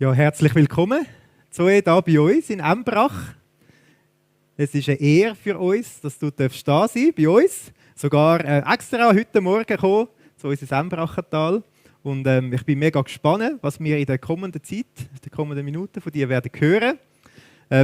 Ja, herzlich willkommen, Zoe, hier bei uns in Embrach. Es ist eine Ehre für uns, dass du da sein darfst bei uns. Sogar extra heute Morgen gekommen zu uns ins Embrachertal. Und ich bin mega gespannt, was wir in der kommenden Zeit, in den kommenden Minuten von dir werden hören.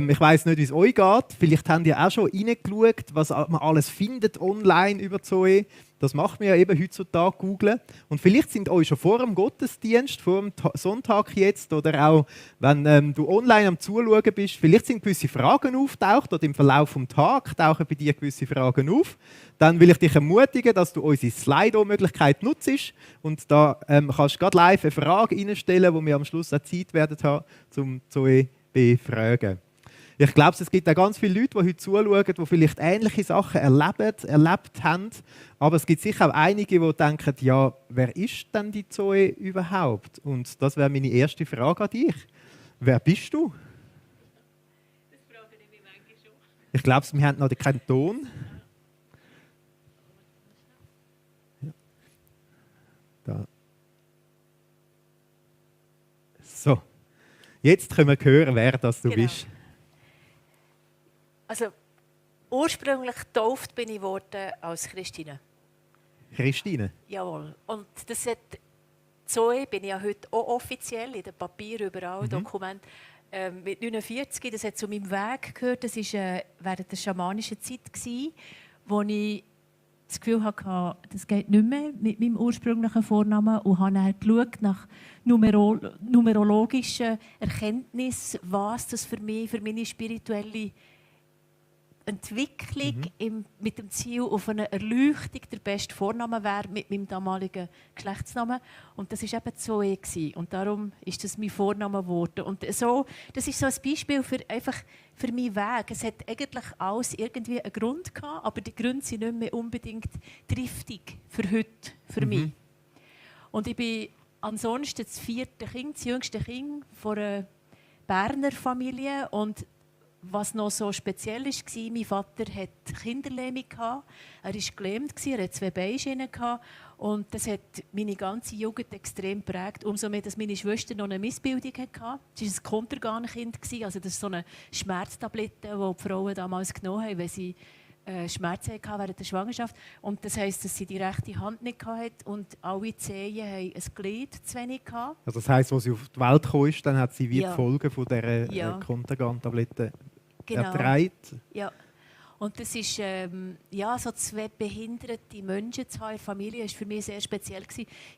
Ich weiss nicht, wie es euch geht. Vielleicht habt ihr auch schon reingeschaut, was man alles findet online über Zoe. Das macht man ja eben heutzutage, googlen. Und vielleicht sind euch schon vor dem Gottesdienst, vor dem Sonntag jetzt, oder auch, wenn du online am Zuschauen bist, vielleicht sind gewisse Fragen auftaucht oder im Verlauf des Tages tauchen bei dir gewisse Fragen auf. Dann will ich dich ermutigen, dass du unsere Slido-Möglichkeit nutzt. Und da kannst du gerade live eine Frage reinstellen, wo wir am Schluss auch Zeit werden haben, um Zoe zu befragen. Ich glaube, es gibt auch ganz viele Leute, die heute zuschauen, die vielleicht ähnliche Sachen erlebt haben. Aber es gibt sicher auch einige, die denken, ja, wer ist denn die Zoe überhaupt? Und das wäre meine erste Frage an dich. Wer bist du? Das frage ich mich manchmal schon. Ich glaube, wir haben noch keinen Ton. Ja. Da. So. Jetzt können wir hören, wer das du bist. Also, ursprünglich getauft bin ich worden als Christine. Christine? Jawohl. Und das hat Zoe bin ich ja heute auch offiziell in den Papieren, überall, Dokumenten. Mit 49, das hat zu meinem Weg gehört. Das war während der schamanischen Zeit, wo ich das Gefühl hatte, das geht nicht mehr mit meinem ursprünglichen Vornamen. Und habe dann geschaut nach numerologischen Erkenntnissen, was das für mich, für meine spirituelle Entwicklung mit dem Ziel auf eine Erleuchtung der beste Vorname wäre mit meinem damaligen Geschlechtsnamen. Und das war eben Zoe. Und darum ist das mein Vorname geworden. Und so, das ist so ein Beispiel für meinen Weg. Es hat eigentlich alles irgendwie einen Grund gehabt, aber die Gründe sind nicht mehr unbedingt triftig für heute, für mich. Und ich bin ansonsten das vierte Kind, das jüngste Kind von einer Berner Familie. Und was noch so speziell war, mein Vater hatte Kinderlähmung. Er war gelähmt, er hatte 2 Beine. Und das hat meine ganze Jugend extrem geprägt. Umso mehr, dass meine Schwester noch eine Missbildung hatte. Sie war ein Kontergan-Kind. Also das ist so eine Schmerztablette, die die Frauen damals genommen haben, wenn sie Schmerzen hatten während der Schwangerschaft. Und das heisst, dass sie die rechte Hand nicht hatte und alle Zehen haben ein Glied zu wenig gehabt. Also das heisst, als sie auf die Welt kam, dann hat sie wie Ja. die Folgen von dieser Kontergan-Tablette ertragen. Ja. Und das ist, so 2 behinderte Menschen zu haben in der Familie, war für mich sehr speziell.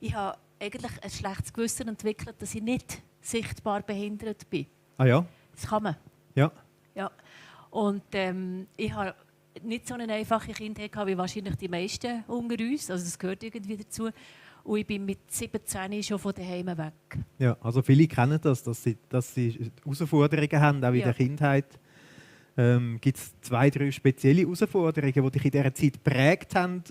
Ich habe eigentlich ein schlechtes Gewissen entwickelt, dass ich nicht sichtbar behindert bin. Ah ja? Das kann man. Ja. Ja. Und ich habe nicht so eine einfache Kindheit gehabt, wie wahrscheinlich die meisten unter uns. Also das gehört irgendwie dazu. Und ich bin mit 17 schon von daheim weg. Ja, also viele kennen das, dass sie Herausforderungen haben, auch in der Kindheit. Gibt es 2, 3 spezielle Herausforderungen, die dich in dieser Zeit geprägt haben?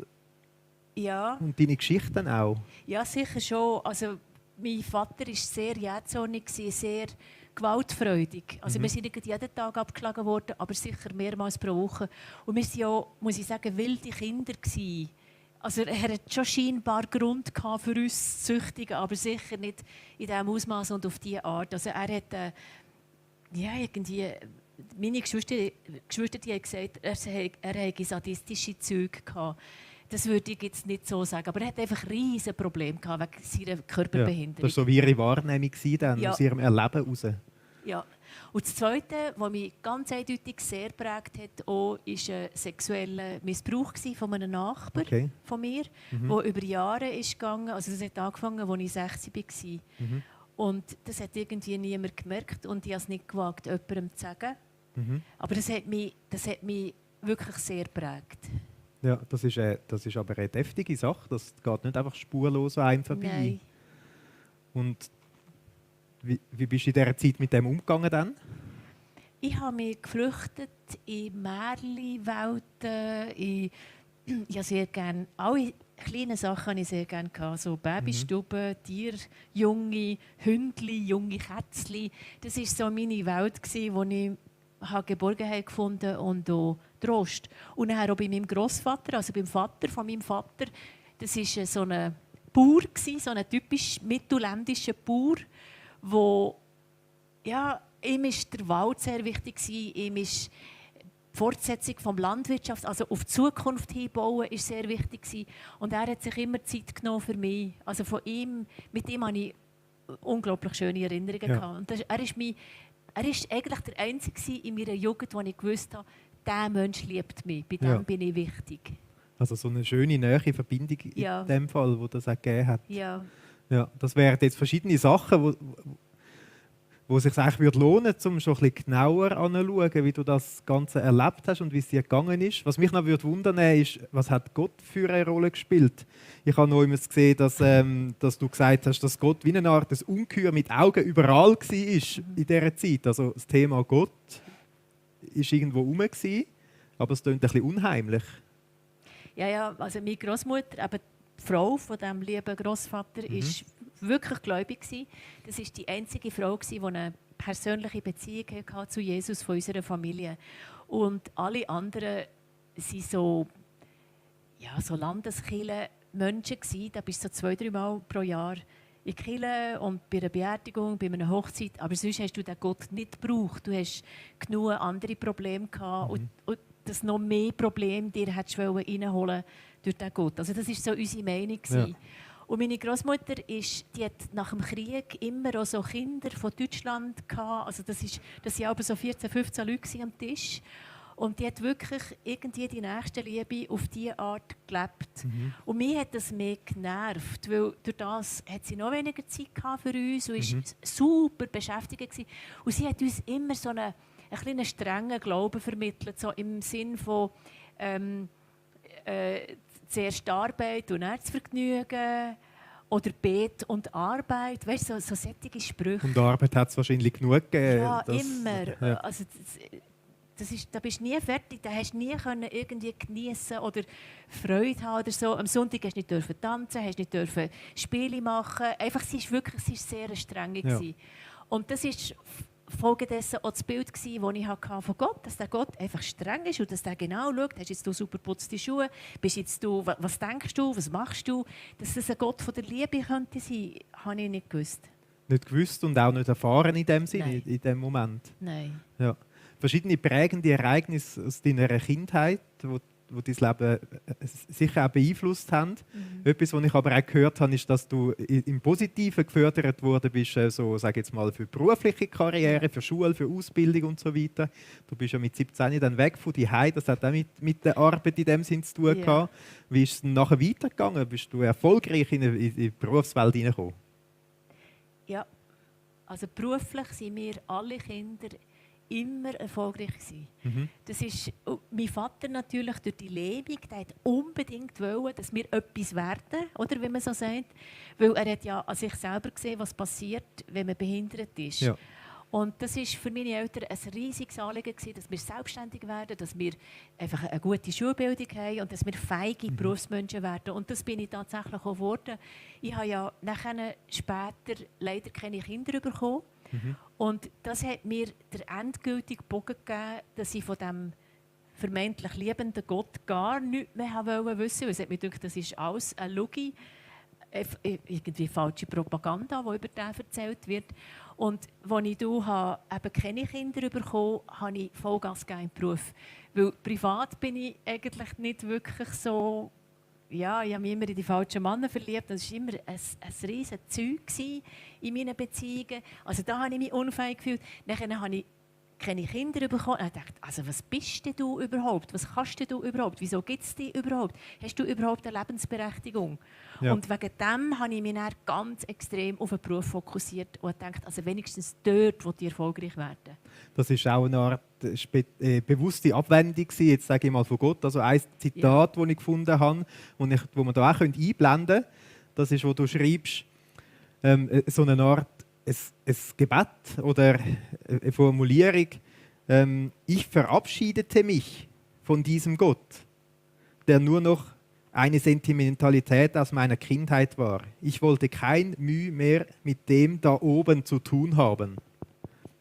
Ja. Und deine Geschichten auch? Ja, sicher schon. Also, mein Vater war sehr jähzornig, sehr gewaltfreudig. Also, wir sind nicht jeden Tag abgeschlagen worden, aber sicher mehrmals pro Woche. Und wir waren ja, muss ich sagen, wilde Kinder gewesen. Also, er hat schon scheinbar Grund gehabt für uns zu züchtigen, aber sicher nicht in diesem Ausmaß und auf diese Art. Also, er hat irgendwie... Meine Geschwister haben gesagt, er hätte sadistische Züge gehabt. Das würde ich jetzt nicht so sagen. Aber er hat einfach riesige Probleme gehabt wegen seiner Körperbehinderung. Ja, das war so wie ihre Wahrnehmung dann, aus ihrem Erleben heraus. Ja. Und das Zweite, was mich ganz eindeutig sehr geprägt hat, war ein sexueller Missbrauch von einem Nachbarn von mir, der über Jahre ist gegangen. Also das hat angefangen, als ich 16 war. Und das hat irgendwie niemand gemerkt und ich habe es nicht gewagt, jemandem zu sagen. Aber das hat mich wirklich sehr geprägt. Ja, das ist aber eine deftige Sache. Das geht nicht einfach spurlos an einem vorbei. Nein. Und wie bist du in dieser Zeit mit dem umgegangen dann? Ich habe mich geflüchtet in Märchenwelten. Ich habe sehr gerne alle kleine Sachen habe ich sehr gerne gehabt. So Babystuben, Tiere, junge Hündli, junge Kätzli. Das war so meine Welt, wo ich Geborgenheit gefunden und auch Trost. Und dann auch bei meinem Grossvater, also beim Vater von meinem Vater, das war so ein Bauer, so ein typisch mittelländischer Bauer, der Ja, ihm war der Wald sehr wichtig. Ihm ist die Fortsetzung der Landwirtschaft, also auf die Zukunft hinbauen, ist sehr wichtig gewesen. Und er hat sich immer Zeit genommen für mich. Also mit ihm hatte ich unglaublich schöne Erinnerungen gehabt. Und er ist eigentlich der Einzige in meiner Jugend, wo ich gewusst habe, dieser Mensch liebt mich, bei dem bin ich wichtig. Also so eine schöne, nahe Verbindung in dem Fall, wo das auch gegeben hat. Ja. Ja, das wären jetzt verschiedene Sachen, wo es sich eigentlich lohnen würde, um schon ein bisschen genauer anzuschauen, wie du das Ganze erlebt hast und wie es dir gegangen ist. Was mich noch wundern würde, ist, was hat Gott für eine Rolle gespielt? Ich habe noch immer gesehen, dass du gesagt hast, dass Gott wie eine Art des Ungeheuer mit Augen überall war in dieser Zeit. Also das Thema Gott war irgendwo herum, aber es klingt ein bisschen unheimlich. Ja, also meine Großmutter, eben die Frau von diesem lieben Großvater, ist wirklich gläubig gewesen. Das war die einzige Frau, die eine persönliche Beziehung hatte zu Jesus von unserer Familie. Und alle anderen waren so Landeskirchen-Menschen gewesen. Da bist du so 2-3 Mal pro Jahr in die Kirche und bei einer Beerdigung, bei einer Hochzeit. Aber sonst hast du den Gott nicht gebraucht. Du hast genug andere Probleme gehabt und das noch mehr Probleme dir reinholen durch den Gott. Also das war so unsere Meinung. Ja. Und meine Großmutter die hat nach dem Krieg immer auch so Kinder von Deutschland gehabt. Also das waren aber so 14, 15 Leute am Tisch. Und die hat wirklich irgendwie die Nächstenliebe auf diese Art gelebt. Und mich hat das mehr genervt, weil durch das hat sie noch weniger Zeit für uns und war super beschäftigt gewesen. Und sie hat uns immer so einen kleinen strengen Glauben vermittelt, so im Sinn von zuerst Arbeit und dann das Vergnügen oder Bet und Arbeit, weißt du, so solche Sprüche. Und Arbeit hat es wahrscheinlich genug gegeben. Ja, immer. Ja. Also, da bist du nie fertig, da hast du nie irgendwie geniessen oder Freude haben oder so. Am Sonntag hast du nicht tanzen, hast nicht Spiele machen. Einfach, sie war sehr streng. Ja. Und das ist folgedessen auch das Bild, das ich von Gott hatte, dass der Gott einfach streng ist und dass der genau schaut, hast jetzt du super putzte Schuhe, bist jetzt du, was denkst du, was machst du? Dass das ein Gott von der Liebe könnte sein, habe ich nicht gewusst. Nicht gewusst und auch nicht erfahren in dem Sinne, in dem Moment? Nein. Ja. Verschiedene prägende Ereignisse aus deiner Kindheit, die dein Leben sicher auch beeinflusst haben. Etwas, was ich aber auch gehört habe, ist, dass du im Positiven gefördert worden bist, so, sage jetzt mal, für berufliche Karriere, für Schule, für Ausbildung und so weiter. Du bist ja mit 17 dann weg von die Hause. Das hat auch mit der Arbeit in dem Sinn zu tun gehabt. Wie ist es dann nachher weitergegangen? Bist du erfolgreich in die Berufswelt hineingekommen? Ja, also beruflich sind wir alle Kinder immer erfolgreich gewesen. Das ist mein Vater natürlich durch die Lebung, der hat unbedingt wollen, dass wir etwas werden, oder wie man so sagt, weil er hat ja an sich selber gesehen, was passiert, wenn man behindert ist. Ja. Und das ist für meine Eltern ein riesiges Anliegen gewesen, dass wir selbstständig werden, dass wir einfach eine gute Schulbildung haben und dass wir fähige Berufsmenschen werden. Und das bin ich tatsächlich auch geworden. Ich habe ja nachher später leider keine Kinder bekommen. Und das hat mir den endgültigen Bogen gegeben, dass ich von diesem vermeintlich liebenden Gott gar nichts mehr wissen wollte. Es hat mir gedacht, das ist alles eine Lüge, irgendwie falsche Propaganda, die über den erzählt wird. Und als ich eben keine Kinder bekommen habe ich Vollgas gegeben im Beruf. Weil privat bin ich eigentlich nicht wirklich so... Ja, ich habe mich immer in die falschen Männer verliebt. Das war immer ein riesiges Zeug in meinen Beziehungen. Also da habe ich mich unfähig gefühlt. Dann habe ich keine Kinder bekommen. Und ich dachte, also was bist denn du überhaupt? Was kannst du überhaupt? Wieso gibt es dich überhaupt? Hast du überhaupt eine Lebensberechtigung? Ja. Und wegen dem habe ich mich dann ganz extrem auf den Beruf fokussiert und gedacht, also wenigstens dort, wo die erfolgreich werden. Das ist auch eine Art bewusste Abwendung, jetzt sage ich mal von Gott. Also ein Zitat, das ich gefunden habe, wo man da auch einblenden könnte, das ist, wo du schreibst, so eine Art ein Gebet oder eine Formulierung. Ich verabschiedete mich von diesem Gott, der nur noch eine Sentimentalität aus meiner Kindheit war. Ich wollte kein Mühe mehr mit dem da oben zu tun haben.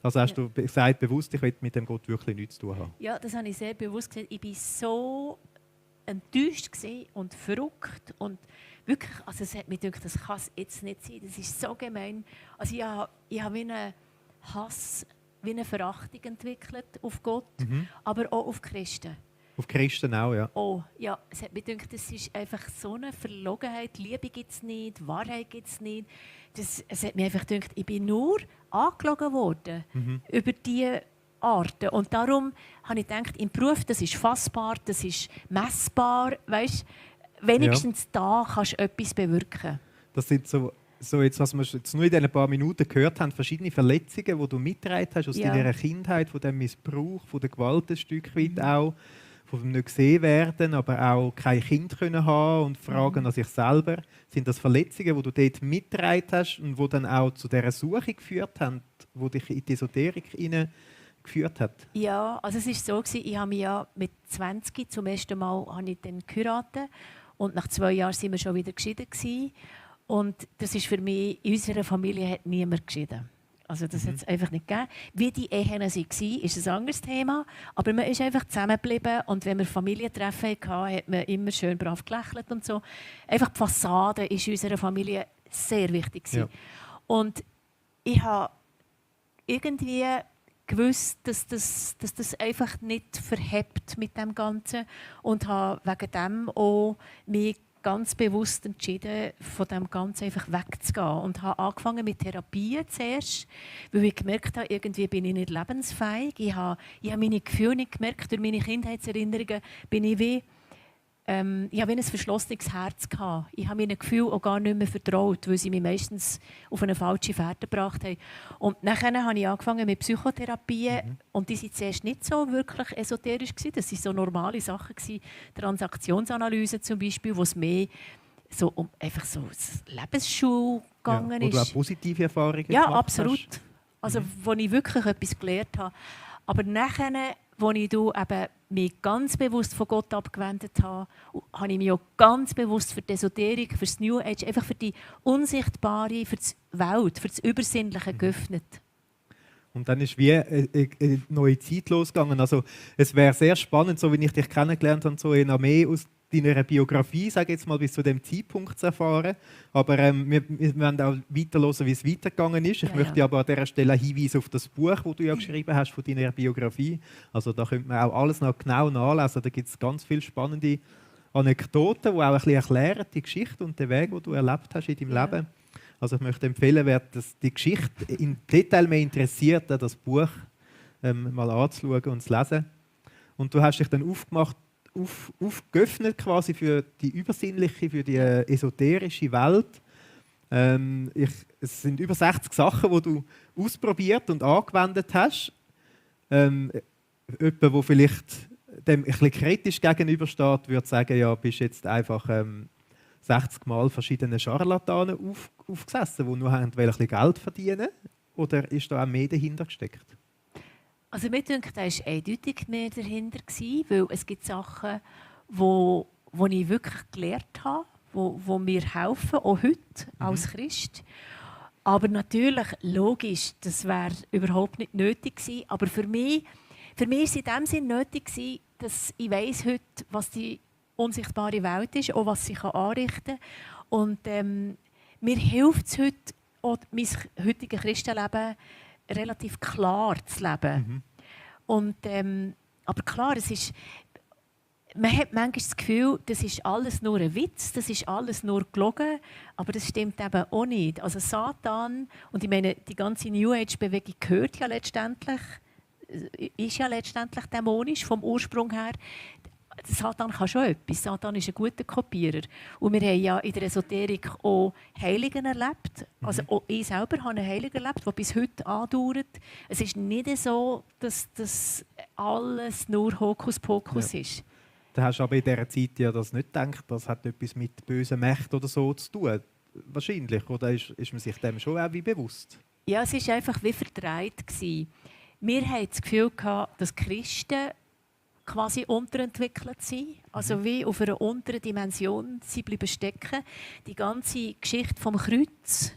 Also hast du gesagt, bewusst, ich will mit dem Gott wirklich nichts zu tun haben. Ja, das habe ich sehr bewusst gesagt. Ich war so enttäuscht und verrückt und wirklich, also es hat mich gedacht, das kann es jetzt nicht sein, das ist so gemein. Also ich habe wie eine Hass wie eine Verachtung entwickelt auf Gott, aber auch auf Christen. Auf Christen auch, ja. Oh, ja, es hat mir gedacht, das ist einfach so eine Verlogenheit. Liebe gibt es nicht, Wahrheit gibt es nicht. Es hat mir einfach gedacht, ich bin nur angelogen worden über diese Arten. Und darum habe ich gedacht, im Beruf, das ist fassbar, das ist messbar. Weißt, wenigstens da kannst du etwas bewirken. Das sind so jetzt, was wir jetzt nur in diesen paar Minuten gehört haben, verschiedene Verletzungen, die du mitgetragen hast aus deiner Kindheit, von dem Missbrauch, von der Gewalt ein Stück weit auch, von dem nicht gesehen werden, aber auch kein Kind können haben und fragen an sich selber. Sind das Verletzungen, die du dort mitgetragen hast und die dann auch zu dieser Suche geführt haben, die dich in die Esoterik geführt hat? Ja, also es war so, ich habe mich ja mit 20 zum ersten Mal geheiratet und nach 2 Jahren waren wir schon wieder geschieden gewesen. Und das ist für mich, in unserer Familie hat niemand geschieden. Also das hat es einfach nicht gegeben. Wie die Ehen waren, ist ein anderes Thema. Aber man ist einfach zusammengeblieben und wenn wir Familientreffen hatten, hat man immer schön brav gelächelt und so. Einfach die Fassade ist in unserer Familie sehr wichtig. Ja. Und ich habe irgendwie gewusst, dass das einfach nicht verhebt mit dem Ganzen und habe wegen dem auch mich ganz bewusst entschieden, von dem Ganzen einfach wegzugehen. Und habe angefangen mit Therapien zuerst, weil ich gemerkt habe, irgendwie bin ich nicht lebensfähig. Ich habe meine Gefühle nicht gemerkt. Durch meine Kindheitserinnerungen bin ich wie ich hatte wie ein verschlossenes Herz. Ich habe meinen Gefühlen auch gar nicht mehr vertraut, weil sie mich meistens auf eine falsche Fährte gebracht haben. Und dann habe ich angefangen mit Psychotherapien. Und die waren zuerst nicht so wirklich esoterisch. Das waren so normale Sachen. Transaktionsanalyse zum Beispiel, wo es mehr so um einfach so Lebensschule gegangen ist. Oder auch positive Erfahrungen gemacht hast. Absolut. Also, wo ich wirklich etwas gelernt habe. Aber nachher, als ich eben mich ganz bewusst von Gott abgewendet habe, habe ich mich auch ganz bewusst für die Esoterik, für das New Age, einfach für die Unsichtbare, für die Welt, für das Übersinnliche geöffnet. Und dann ist wie eine neue Zeit losgegangen. Also, es wäre sehr spannend, so wie ich dich kennengelernt habe, so in mehr aus deiner Biografie, sage jetzt mal, bis zu dem Zeitpunkt zu erfahren. Aber wir werden auch weiterhören, wie es weitergegangen ist. Ich möchte aber an dieser Stelle hinweisen auf das Buch, das du ja geschrieben hast von deiner Biografie. Also da könnte man auch alles noch genau nachlesen. Da gibt es ganz viele spannende Anekdoten, die auch ein bisschen erklären, die Geschichte und den Weg, den du erlebt hast in deinem Leben. Also ich möchte empfehlen, wer die Geschichte im Detail mehr interessiert, das Buch mal anzuschauen und zu lesen. Und du hast dich dann geöffnet quasi für die übersinnliche, für die esoterische Welt. Es sind über 60 Sachen, die du ausprobiert und angewendet hast. Jemand, der vielleicht dem ein bisschen kritisch gegenübersteht, würde sagen, ja, bist jetzt einfach 60 Mal verschiedene Scharlatanen aufgesessen, die nur ein bisschen Geld verdienen. Oder ist da auch mehr dahinter gesteckt? Also mir denkt, da war eindeutig mehr dahinter, weil es gibt Sachen, wo ich wirklich gelernt habe, wo mir helfen, auch heute als Christ. Aber natürlich, logisch, das wäre überhaupt nicht nötig gewesen. Aber für mich war es in dem Sinne nötig gewesen, dass ich weiss heute, was die unsichtbare Welt ist, auch was sie anrichten kann. Und mir hilft es heute, auch mein heutiges Christenleben relativ klar zu leben. Und, aber klar, man hat manchmal das Gefühl, das ist alles nur ein Witz, das ist alles nur gelogen, aber das stimmt eben auch nicht. Also Satan, und ich meine, die ganze New Age-Bewegung gehört ja letztendlich, ist ja letztendlich dämonisch vom Ursprung her. Satan kann schon etwas. Satan ist ein guter Kopierer. Und wir haben ja in der Esoterik auch Heiligen erlebt. Also auch ich selber habe einen Heiligen erlebt, der bis heute andauert. Es ist nicht so, dass das alles nur Hokuspokus ist. Du hast aber in dieser Zeit ja das nicht gedacht, das hat etwas mit bösen Mächten oder so zu tun. Wahrscheinlich. Oder ist man sich dem schon auch wie bewusst? Ja, es war einfach wie verdreht. Wir hatten das Gefühl, dass Christen quasi unterentwickelt sind, also wie auf einer unteren Dimension sie bleiben stecken. Die ganze Geschichte vom Kreuz,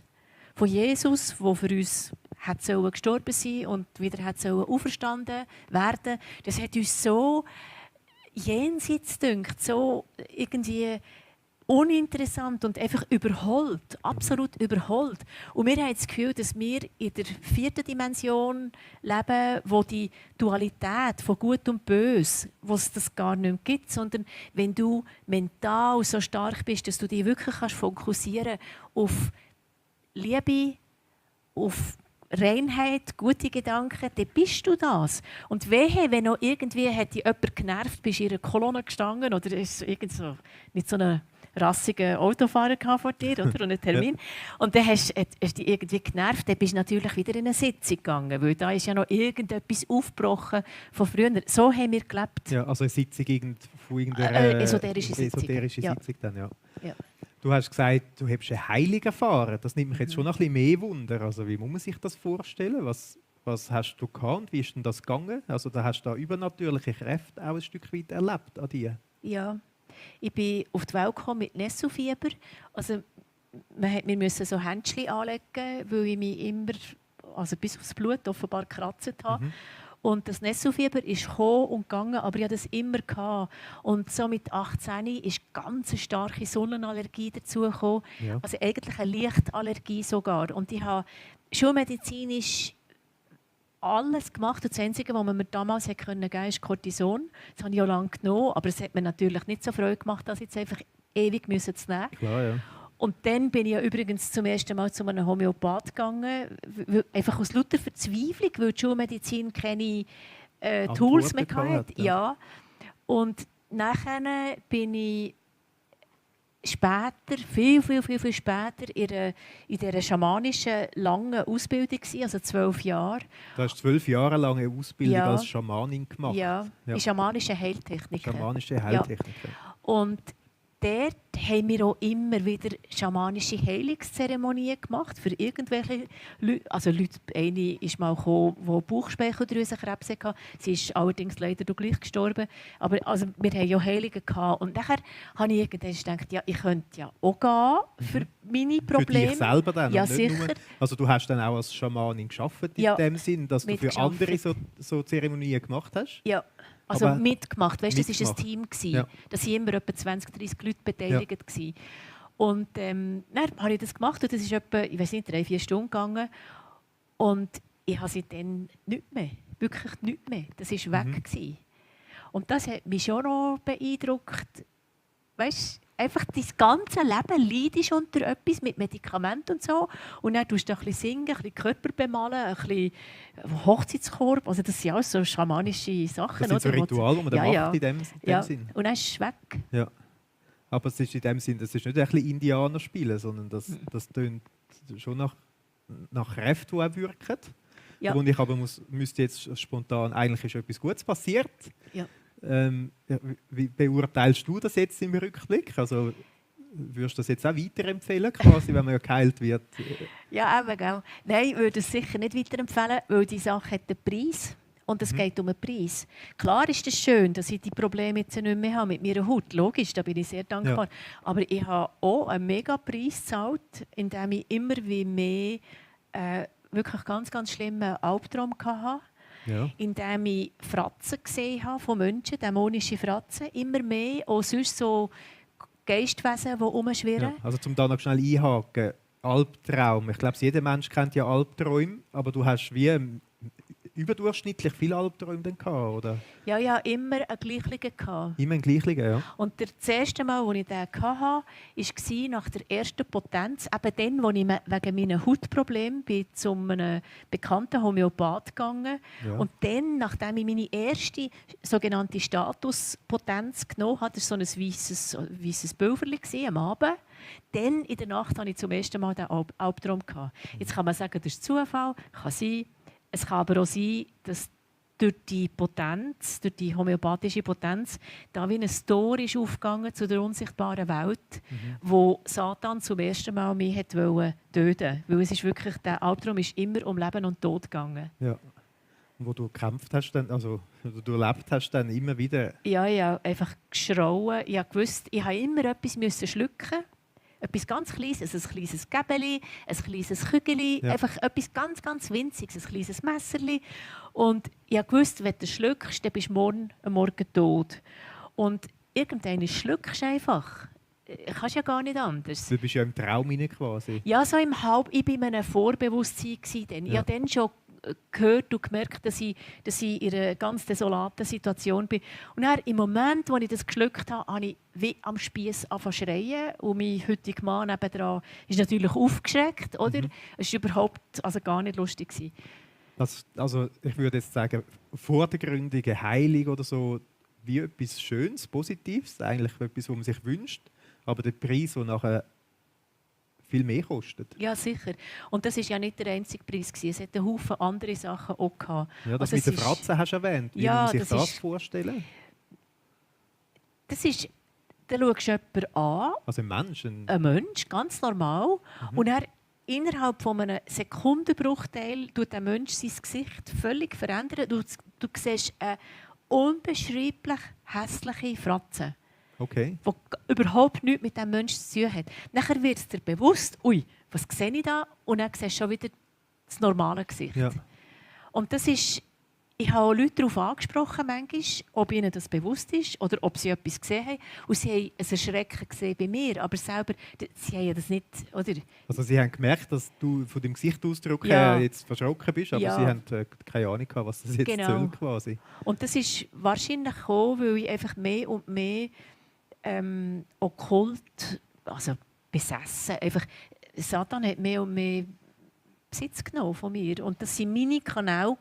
von Jesus, wo für uns hat gestorben sein und wieder hat auferstanden werden, das hat uns so jenseits gedünkt, so irgendwie uninteressant und einfach überholt, absolut überholt. Und wir haben das Gefühl, dass wir in der 4. Dimension leben, wo die Dualität von Gut und Böse, wo es das gar nicht mehr gibt, sondern wenn du mental so stark bist, dass du dich wirklich fokussieren kannst auf Liebe, auf Reinheit, gute Gedanken, dann bist du das. Und wehe, wenn noch irgendwie hat dich jemand genervt, bist du in einer Kolonne gestanden oder ist irgend so, nicht so eine rassigen Autofahrer vor dir oder, und einen Termin. Und dann hast du dich irgendwie genervt, dann bist du natürlich wieder in eine Sitzung gegangen, weil da ist ja noch irgendetwas aufgebrochen von früher. So haben wir gelebt. Ja, also eine Sitzung von irgendeiner esoterische Sitzung. Sitzung dann, ja. Ja. Du hast gesagt, du hast eine Heilung erfahren. Das nimmt mich jetzt schon ein bisschen mehr Wunder. Also wie muss man sich das vorstellen? Was hast du gehabt und wie ist denn das gegangen? Also da hast du da übernatürliche Kräfte auch ein Stück weit erlebt an dir. Ja. Ich bin auf die Welt gekommen mit Nesselfieber. Also, wir mussten so Händchen anlegen, weil ich mich immer, also bis aufs Blut offenbar gekratzt habe. Und das Nesselfieber ist gekommen und gegangen, aber ich hatte das immer gehabt. Und so mit 18 ist ganz eine starke Sonnenallergie dazugekommen. Ja. Also eigentlich eine Lichtallergie sogar. Und ich habe schulmedizinisch alles gemacht. Und das Einzige, was man mir damals geben konnte, ist Cortison. Das habe ich auch lange genommen, aber es hat mir natürlich nicht so Freude gemacht, das jetzt einfach ewig zu nehmen. Klar, ja. Und dann bin ich ja übrigens zum ersten Mal zu einem Homöopath gegangen, einfach aus lauter Verzweiflung, weil die Schulmedizin keine Tools mehr hatte. Ja. Und nachher bin ich später, viel später, in dieser schamanischen langen Ausbildung, also 12 Jahre. Du hast 12 Jahre lang eine Ausbildung als Schamanin gemacht. Ja, in schamanische Heiltechniken. Schamanische Heiltechniken. Ja. Und dort haben wir auch immer wieder schamanische Heilungszeremonien gemacht für irgendwelche Leute. Also Leute, eine ist mal gekommen, die Bauchspeicheldrüsenkrebs hatte. Sie ist allerdings leider gleich gestorben. Aber also, wir hatten ja Heilungen gehabt. Und nachher habe ich irgendwann gedacht, ja, ich könnte ja auch gehen für meine Probleme. Für dich selber dann? Ja, und nicht sicher. Nur, also du hast dann auch als Schamanin gearbeitet in dem Sinn, dass du für andere so Zeremonien gemacht hast? Ja. Also aber mitgemacht. Weißt, das war ein Team. Ja. Da waren immer etwa 20, 30 Leute beteiligt. Ja. Und dann habe ich das gemacht und das ist etwa, ich weiß nicht, 3-4 Stunden gegangen. Und ich habe seitdem nichts mehr. Wirklich nichts mehr. Das war weg gewesen. Und das hat mich schon noch beeindruckt. Weißt, einfach dein ganze Leben leidest unter etwas mit Medikamenten und so. Und dann tust du ein bisschen singen, ein bisschen Körper bemalen, ein bisschen Hochzeitskorb. Also das sind alles so schamanische Sachen. Das sind so Rituale, die man macht in dem Sinn. Und dann ist es weg. Ja. Aber es ist in dem Sinn, das ist nicht ein bisschen Indianer spielen, sondern das tönt schon nach Kräften, die auch wirken. Ja. Und ich aber müsste jetzt spontan, eigentlich ist etwas Gutes passiert. Ja. Wie beurteilst du das jetzt im Rückblick? Also würdest du das jetzt auch weiterempfehlen, quasi, wenn man ja geheilt wird? Ja, eben, gell. Nein, ich würde es sicher nicht weiterempfehlen, weil die Sache hat einen Preis. Und es geht um einen Preis. Klar ist es schön, dass ich die Probleme jetzt nicht mehr habe mit meiner Haut. Logisch, da bin ich sehr dankbar. Ja. Aber ich habe auch einen mega Preis gezahlt, indem ich immer wie mehr wirklich ganz, ganz schlimmen Albtraum hatte. Ja. Indem ich Fratzen gesehen habe von Menschen, dämonische Fratzen, immer mehr, auch sonst so Geistwesen, die herumschwirren. Ja, also zum da noch schnell einhaken, Albtraum. Ich glaube, jeder Mensch kennt ja Albträume, aber du hast wie überdurchschnittlich viele Albträume dann gehabt, oder? Ja, ja, immer einen gleichen gehabt. Immer einen gleichen, ja. Und das erste Mal, als ich den hatte, war nach der ersten Potenz, eben dann, als ich wegen meiner Hautprobleme zu einem bekannten Homöopath gegangen bin. Ja. Und dann, nachdem ich meine erste sogenannte Statuspotenz genommen habe, das war so ein weisses Pulverchen am Abend, dann in der Nacht hatte ich zum ersten Mal diesen Albtraum gehabt. Jetzt kann man sagen, das ist Zufall, kann sein. Es kann aber auch sein, dass durch die Potenz, durch die homöopathische Potenz, da wie ein Tor ist aufgegangen zu der unsichtbaren Welt, wo Satan zum ersten Mal mich töten wollte. Weil es ist wirklich, der Albtraum ist immer um Leben und Tod gegangen. Ja. Und wo du gekämpft hast, also du erlebt hast, dann immer wieder? Ja, einfach geschrauen. Ich wusste, ich musste immer etwas schlucken. Etwas ganz Kleines, ein kleines Gäbeli, ein kleines Kügeli, einfach etwas ganz, ganz Winziges, ein kleines Messerli. Und ich wusste, wenn du schluckst, dann bist du am Morgen tot. Und irgendwann schluckst du einfach. kannst ja gar nicht anders. Du bist ja im Traum rein quasi. Ja, so im Halb, ich war in einem Vorbewusstsein. Dann. Ich Ja. habe dann schon gehört und gemerkt, dass ich in einer ganz desolaten Situation bin. Und dann, im Moment, als ich das geschluckt habe, habe ich wie am Spiess angefangen zu schreien. Und mein heutiger Mann nebendran ist natürlich aufgeschreckt. Oder? Es war überhaupt gar nicht lustig. Also ich würde jetzt sagen, vordergründige Heilung oder so, wie etwas Schönes, Positives, eigentlich etwas, was man sich wünscht, aber der Preis, der nachher viel mehr kostet. Ja, sicher. Und das war ja nicht der einzige Preis. Es hat einen Haufen andere Sachen auch gehabt. Ja, das Also mit der Fratze hast du erwähnt. Wie Ja, muss man sich das das ist- vorstellen? Das ist, da schaust du jemanden an, Also ein Mensch, ein Mensch, ganz normal. Und er innerhalb von einem Sekundenbruchteil tut der Mensch sein Gesicht völlig verändern. Du siehst eine unbeschreiblich hässliche Fratze, okay. die überhaupt nichts mit diesem Menschen zu tun hat. Nachher wird es dir bewusst, ui, was sehe ich da? Und dann siehst du schon wieder das normale Gesicht. Ja. Und das ist, ich habe auch Leute darauf angesprochen, manchmal, ob ihnen das bewusst ist oder ob sie etwas gesehen haben. Und sie haben ein Erschrecken gesehen bei mir, aber selber, sie haben ja das nicht, oder? Also sie haben gemerkt, dass du von dem Gesichtsausdruck Ja. her jetzt verschrocken bist, aber Ja. sie haben keine Ahnung gehabt, was das jetzt Genau. soll quasi. Und das ist wahrscheinlich gekommen, weil ich einfach mehr und mehr okkult, also besessen, einfach, Satan hat mehr und mehr Besitz genommen von mir. Und das waren meine Kanäle,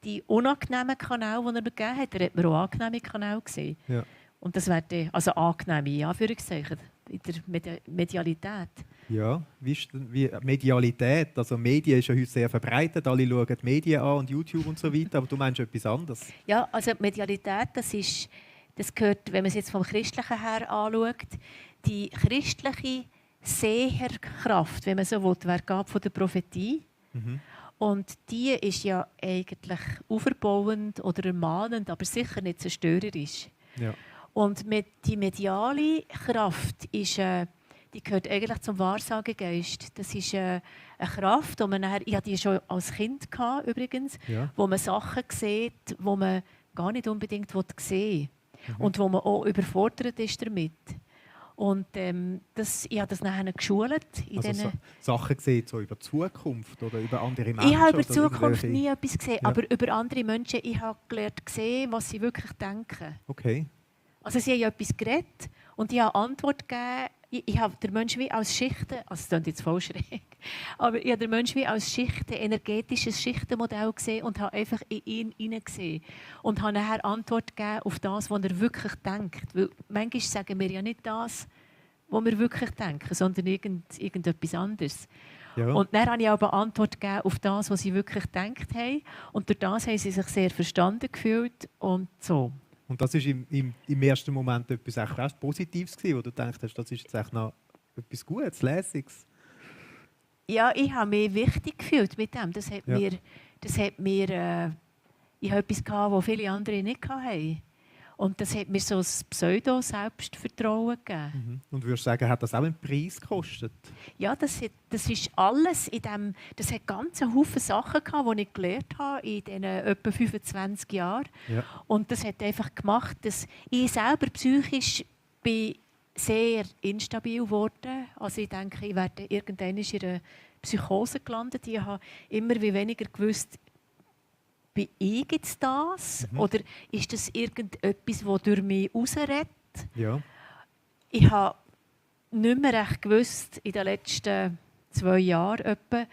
die unangenehmen Kanäle, die er mir gegeben hat. Er hat mir auch angenehme Kanäle gesehen. Ja. Und das wäre also angenehme, in Anführungszeichen, in der Medialität. Ja, wie Medialität, also Medien ist ja heute sehr verbreitet, alle schauen die Medien an und YouTube und so weiter, aber du meinst etwas anderes. Ja, also die Medialität, das gehört, wenn man es jetzt vom Christlichen her anschaut, die christliche Seherkraft, wenn man so will, wer gab von der Prophetie. Mhm. Und die ist ja eigentlich auferbauend oder ermahnend, aber sicher nicht zerstörerisch. Ja. Und die mediale Kraft ist, die gehört eigentlich zum Wahrsagegeist. Das ist eine Kraft, die man nachher, ich hatte die schon als Kind gehabt, übrigens, Ja. wo man Sachen sieht, die man gar nicht unbedingt sehen will. Und wo man auch überfordert ist damit. Und ich habe das nachher geschult. Also Sachen gesehen so über die Zukunft oder über andere Menschen? Ich habe über die oder Zukunft irgendwelche- nie etwas gesehen, Ja. aber über andere Menschen, ich habe gelernt sehen, was sie wirklich denken. Okay. Also sie haben ja etwas geredet und ich habe Antwort gegeben. Ich habe den Menschen wie als Schichten, also das klingt jetzt voll schräg, aber ich habe den Menschen wie als Schichten, energetisches Schichtenmodell gesehen und habe einfach in ihn hineingesehen. Und habe nachher Antwort gegeben auf das, was er wirklich denkt. Weil manchmal sagen wir ja nicht das, was wir wirklich denken, sondern irgendetwas anderes. Ja. Und dann habe ich aber Antwort gegeben auf das, was sie wirklich gedacht haben. Und durch das haben sie sich sehr verstanden gefühlt und so. Und das war im ersten Moment etwas echt recht Positives gewesen, wo du denkst, das ist jetzt echt noch etwas Gutes, Lässiges. Ja, ich habe mich wichtig gefühlt mit dem. Ich habe etwas gehabt, was viele andere nicht hatten. Und das hat mir so ein Pseudo-Selbstvertrauen gegeben. Mhm. Und würdest du sagen, hat das auch einen Preis gekostet? Ja, das ist alles in dem. Das hat ganz einen Haufen Sachen gehabt, die ich gelernt habe in diesen etwa 25 Jahren. Ja. Und das hat einfach gemacht, dass ich selber psychisch bin sehr instabil geworden. Also ich denke, ich werde irgendwann in einer Psychose gelandet. Ich habe immer wie weniger gewusst, bin ich jetzt das? Oder ist das irgendetwas, das durch mich rausredet? Ja. Ich habe nicht mehr recht gewusst, in den letzten 2 Jahren etwa,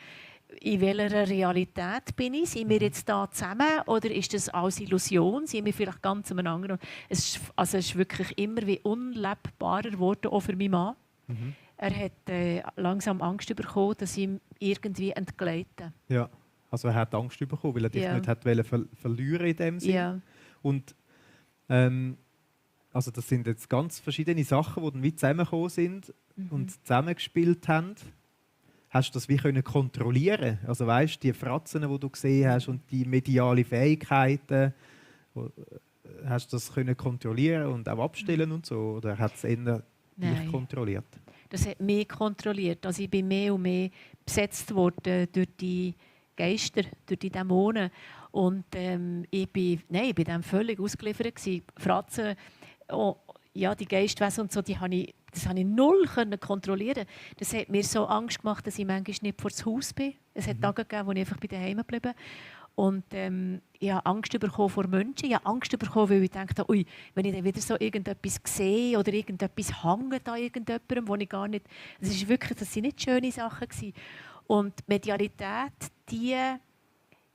in welcher Realität bin ich. Sind wir jetzt da zusammen oder ist das alles Illusion? Sind wir vielleicht ganz am anderen? Es ist wirklich immer wie unlebbarer geworden, auch für meinen Mann. Er hat langsam Angst bekommen, dass ihm irgendwie entgleiten. Ja. Also er hat Angst bekommen, weil er dich Ja. nicht hat verlieren in dem Sinne. Ja. Und also das sind jetzt ganz verschiedene Sachen, die dann wie zusammengekommen sind und zusammengespielt haben. Hast du das wie können kontrollieren? Also weißt, die Fratzen, die du gesehen hast und die mediale Fähigkeiten, hast du das können kontrollieren und auch abstellen und so? Oder hat es eher dich Nein. kontrolliert? Das hat mich kontrolliert. Also ich bin mehr und mehr besetzt worden durch die Geister, durch die Dämonen. Und ich bin dem völlig ausgeliefert gewesen. Fratzen, ja, die Geistwesen und so, das habe ich null können kontrollieren. Das hat mir so Angst gemacht, dass ich manchmal nicht vor das Haus bin. Es hat Tage gegeben, wo ich einfach bei daheim geblieben. Und ich habe Angst bekommen vor Menschen. Ich habe Angst bekommen, weil ich dachte, ui, wenn ich dann wieder so irgendetwas sehe oder irgendetwas hängt an irgendjemandem, wo ich gar nicht... Das waren nicht schöne Sachen gewesen. Und die Medialität, die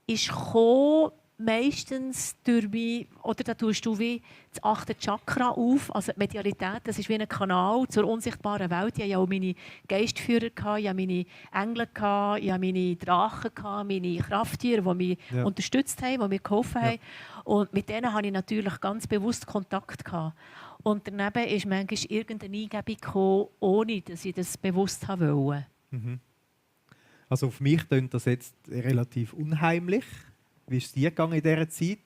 ist gekommen, meistens durch mich, oder da tust du wie das 8. Chakra auf, also die Medialität, das ist wie ein Kanal zur unsichtbaren Welt. Ich hatte ja auch meine Geistführer, ich hatte meine Engel, ich hatte meine Drachen, meine Krafttiere, die mich unterstützt haben, die mir geholfen haben. Und mit denen hatte ich natürlich ganz bewusst Kontakt gehabt. Und daneben ist manchmal irgendeine Eingebung gekommen, ohne dass ich das bewusst wollte. Mhm. Also auf mich klingt das jetzt relativ unheimlich. Wie ist es dir gegangen in dieser Zeit?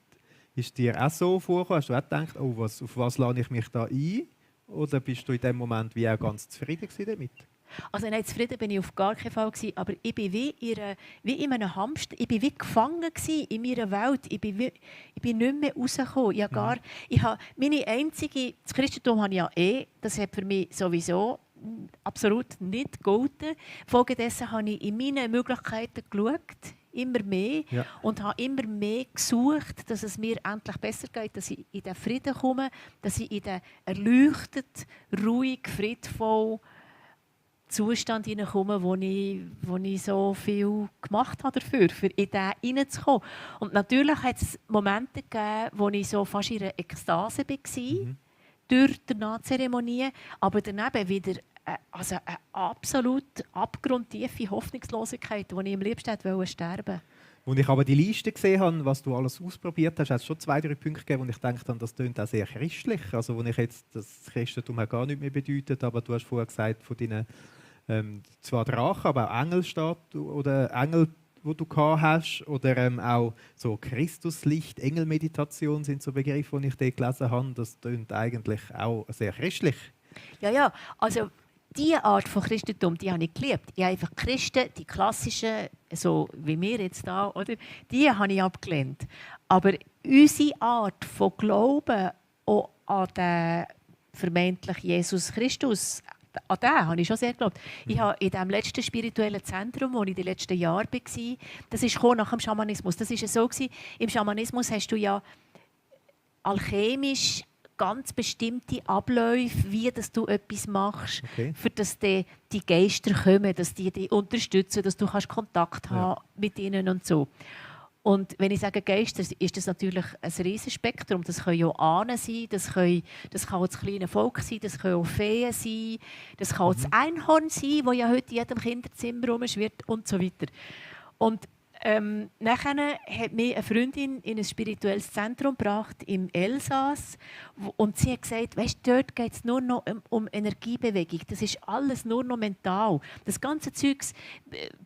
Ist dir auch so vorgekommen? Hast du auch gedacht, oh, auf was lade ich mich da ein? Oder bist du in dem Moment wie auch ganz zufrieden damit? Also nein, zufrieden bin ich auf gar keinen Fall gewesen, aber ich bin wie in einem Hamster, ich bin wie gefangen gewesen in meiner Welt. Ich bin nicht mehr rausgekommen. Das Christentum habe ich ja das hat für mich sowieso absolut nicht gegolten. Folgedessen habe ich in meine Möglichkeiten geschaut, immer mehr, und habe immer mehr gesucht, dass es mir endlich besser geht, dass ich in den Frieden komme, dass ich in den erleuchtet, ruhig, friedvoll Zustand hineinkomme, wo ich so viel gemacht habe dafür, für in den hineinzukommen. Und natürlich hat es Momente gegeben, wo ich so fast in einer Ekstase war, durch die Nahzeremonie, aber daneben wieder eine absolut abgrundtiefe Hoffnungslosigkeit, die ich am liebsten hätte sterben. Als ich aber die Liste gesehen habe, was du alles ausprobiert hast, hat es schon 2, 3 Punkte gegeben, wo ich dachte, das klingt auch sehr christlich. Also wo ich jetzt das Christentum auch gar nicht mehr bedeutet, aber du hast vorher gesagt, von deinen zwar Drachen, aber auch Engelstatuen oder Engel, die du gehabt hast, oder auch so Christuslicht, Engelmeditation sind so Begriffe, die ich dort gelesen habe. Das klingt eigentlich auch sehr christlich. Ja, also diese Art von Christentum, die habe ich geliebt. Ich habe einfach die Christen, die klassischen, so wie wir jetzt da, oder, die habe ich abgelehnt. Aber unsere Art von Glauben auch an den vermeintlich Jesus Christus, an den habe ich schon sehr geglaubt. Ich habe in dem letzten spirituellen Zentrum, wo ich die letzten Jahre war, das ist nach dem Schamanismus. Das war so, im Schamanismus hast du ja alchemisch ganz bestimmte Abläufe, wie dass du etwas machst, für dass die Geister kommen, dass die dich unterstützen, dass du Kontakt haben mit ihnen und so. Und wenn ich sage Geister, ist das natürlich ein riesiges Spektrum. Das können ja Ahnen sein, das kann auch das kleine Volk sein, das können auch Feen sein, das kann auch das Einhorn sein, das ja heute in jedem Kinderzimmer rumschwirrt und so weiter. Und nachher hat mich eine Freundin in ein spirituelles Zentrum gebracht im Elsass und sie hat gesagt, weißt, dort geht es nur noch um Energiebewegung. Das ist alles nur noch mental. Das ganze Zeugs,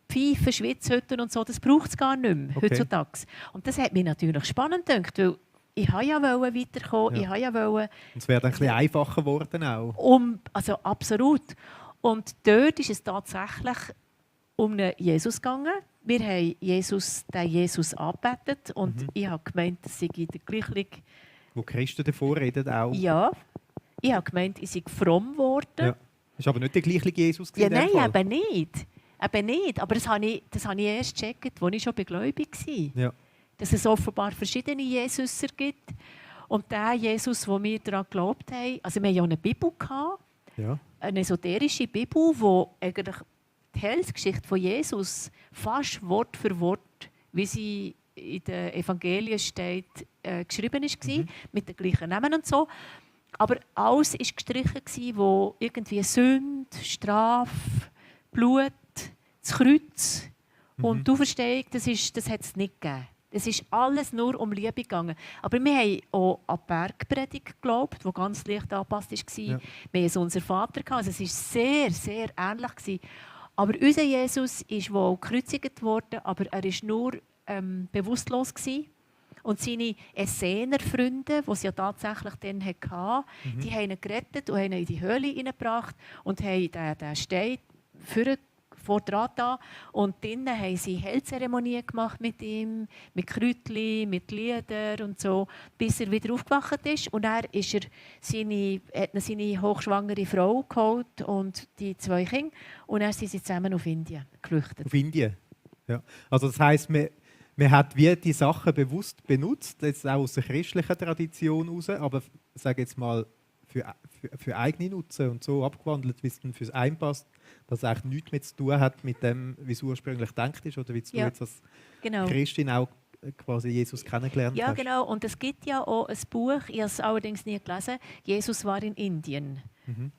Pfeifen, Schwitzhütten und so, das braucht es gar nicht mehr heutzutage. Und das hat mich natürlich spannend gedacht, weil ich wollte ja weiterkommen, Und es wäre dann ein bisschen einfacher geworden auch. Also absolut. Und dort ist es tatsächlich um einen Jesus gegangen. Wir haben den Jesus angebetet und ich habe gemeint, dass ich der gleiche... Wo Christen davor reden auch. Ja, ich habe gemeint, ich sei fromm geworden. Ja. Das war aber nicht der gleiche Jesus? Ja, nein, eben nicht. Aber das habe ich erst gecheckt, als ich schon begläubig war. Ja. Dass es offenbar verschiedene Jesuser gibt. Und der Jesus, wo wir daran geglaubt haben, also wir hatten ja eine Bibel, eine esoterische Bibel, die eigentlich die Heilsgeschichte von Jesus fast Wort für Wort, wie sie in den Evangelien steht, geschrieben war, mit den gleichen Namen und so. Aber alles war gestrichen, wo irgendwie Sünde, Strafe, Blut, das Kreuz und die Auferstehung, das hat es nicht gegeben. Es ist alles nur um Liebe gegangen. Aber wir haben auch an die Bergpredigt geglaubt, die ganz leicht angepasst war. Ja. Wir hatten unser Vater, also es war sehr, sehr ähnlich. Aber unser Jesus ist wohl gekreuzigt worden, aber er war nur bewusstlos gewesen. Und seine Essener-Freunde, die sie ja tatsächlich dann hatten, die haben ihn gerettet und haben ihn in die Höhle hineingebracht und haben den Stein vor dran da. Und drinnen haben sie Heilzeremonien gemacht mit ihm, mit Kräutchen, mit Liedern und so, bis er wieder aufgewacht ist. Und dann ist er hat er seine hochschwangere Frau geholt und die 2 Kinder. Und dann sind sie zusammen auf Indien geflüchtet. Auf Indien? Ja. Also das heisst, man hat wie die Sachen bewusst benutzt, jetzt auch aus der christlichen Tradition heraus, aber sage jetzt mal für eigene Nutzen und so abgewandelt, wie es dann fürs Einpasst, dass es eigentlich nichts mehr zu tun hat mit dem, wie es ursprünglich gedacht ist oder wie du jetzt als Christin auch quasi Jesus kennengelernt hast. Ja, genau. Und es gibt ja auch ein Buch, ich habe es allerdings nie gelesen, «Jesus war in Indien».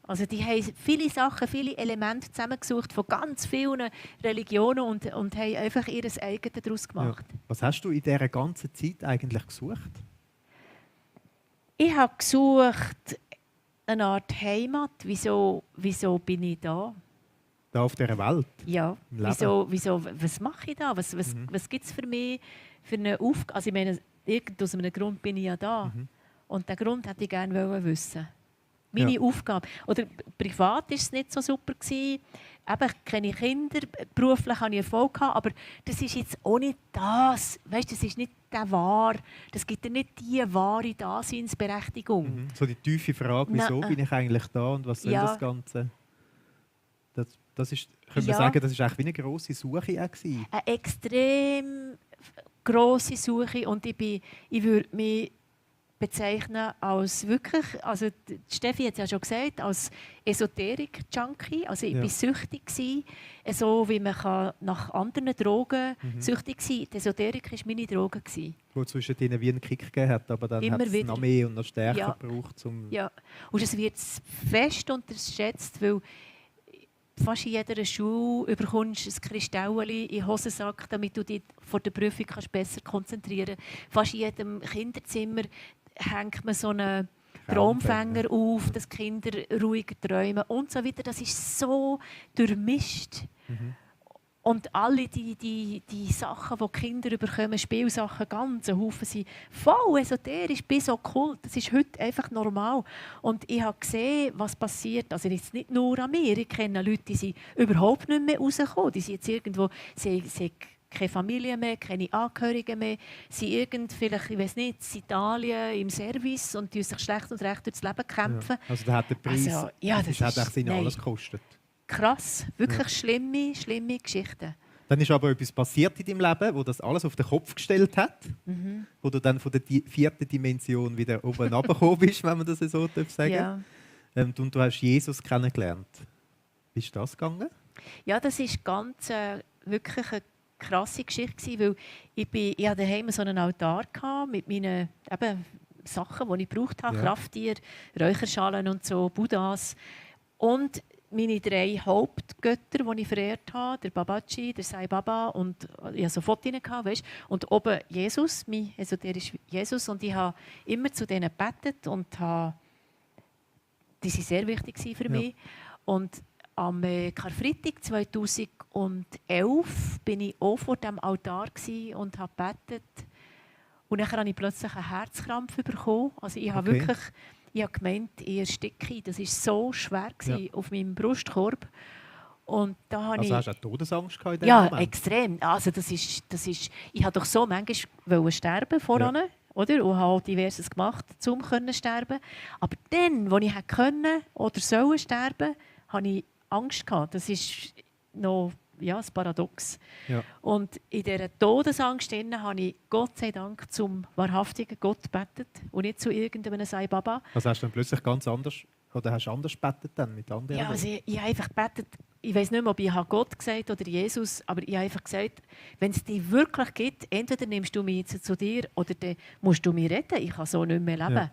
Also die haben viele Sachen, viele Elemente zusammengesucht von ganz vielen Religionen und haben einfach ihr eigenes daraus gemacht. Ja. Was hast du in dieser ganzen Zeit eigentlich gesucht? Ich habe gesucht eine Art Heimat. Wieso bin ich da? Da auf dieser Welt? Ja. Was mache ich da? Was gibt es für mich für eine Aufgabe? Also ich meine, aus einem Grund bin ich ja da. Und den Grund hätte ich gerne wissen. Meine Aufgabe. Oder privat war es nicht so super gewesen. Eben, keine Kinder, beruflich hatte ich Erfolg gehabt, aber das ist jetzt auch nicht das. Weißt, das ist nicht der Wahr. Das gibt ja nicht die wahre Daseinsberechtigung. So die tiefe Frage, wieso bin ich eigentlich da und was soll das Ganze? Das ist, können wir sagen, das war eigentlich wie eine grosse Suche gewesen. Eine extrem grosse Suche und ich würde mich bezeichnen als wirklich, also Steffi hat es ja schon gesagt, als Esoterik-Junkie. Also ich war süchtig gewesen, so wie man kann nach anderen Drogen süchtig sein kann. Die Esoterik war meine Droge gewesen. Wo zwischen denen wie einen Kick gegeben hat, aber dann hat es noch mehr und noch stärker gebraucht. Ja, und es wird fest unterschätzt, weil fast in jeder Schule bekommst du ein Kristallchen in den Hosensack, damit du dich vor der Prüfung besser konzentrieren kannst. Fast in jedem Kinderzimmer hängt man so einen Traumfänger auf, dass Kinder ruhiger träumen und so weiter. Das ist so durchmischt. Und alle die Sachen, die Kinder bekommen, Spielsachen, ganze Haufen, sind voll esoterisch bis okkult. Das ist heute einfach normal. Und ich habe gesehen, was passiert. Also jetzt nicht nur an mir. Ich kenne Leute, die sind überhaupt nicht mehr rausgekommen. Die sind jetzt irgendwo, sie keine Familie mehr, keine Angehörigen mehr. Sie vielleicht, ich weiß nicht, in Italien im Service und die sich schlecht und recht durchs Leben kämpfen. Ja. Also da hat der Preis, das hat eigentlich alles gekostet. Krass, wirklich schlimme Geschichten. Dann ist aber etwas passiert in deinem Leben, wo das alles auf den Kopf gestellt hat, wo du dann von der 4. Dimension wieder oben runtergekommen bist, wenn man das so sagen darf. Ja. Und du hast Jesus kennengelernt. Wie ist das gegangen? Ja, das ist ganz wirklich eine krasse Geschichte, weil ich hatte daheim so einen Altar mit meinen Sachen, die ich gebraucht habe, Krafttiere, Räucherschalen und so, Buddhas. Und meine 3 Hauptgötter, die ich verehrt habe, der Babaji, der Sai Baba und ich hatte so Fotos, weißt? Und oben Jesus, mein esoterischer Jesus. Und ich habe immer zu denen gebetet und die waren sehr wichtig für mich. Und am Karfreitag 2011 bin ich auch vor dem Altar und habe gebetet. Und dann habe ich plötzlich einen Herzkrampf bekommen. Also ich habe wirklich, ich habe gemeint, ich ersticke. Das war so schwer auf meinem Brustkorb. Und da habe hast du auch Todesangst gehabt in dem Ja, Moment? extrem. Also das ist, ich wollte doch so manchmal sterben voran. Ja. Oder? Und habe diverses gemacht, um zu sterben. Aber dann, als ich konnte oder sollen sterben, hatte ich Angst gehabt. Das ist noch ein Paradox. Ja. Und in dieser Todesangst habe ich Gott sei Dank zum wahrhaftigen Gott gebetet und nicht zu irgendeinem Sai Baba. Also hast du dann plötzlich ganz anders, oder hast du anders gebetet dann mit anderen? Ja, also ich habe einfach gebetet. Ich weiß nicht mehr, ob ich Gott gesagt oder Jesus, aber ich habe einfach gesagt, wenn es dich wirklich gibt, entweder nimmst du mich jetzt zu dir oder dann musst du mich retten. Ich kann so nicht mehr leben. Ja.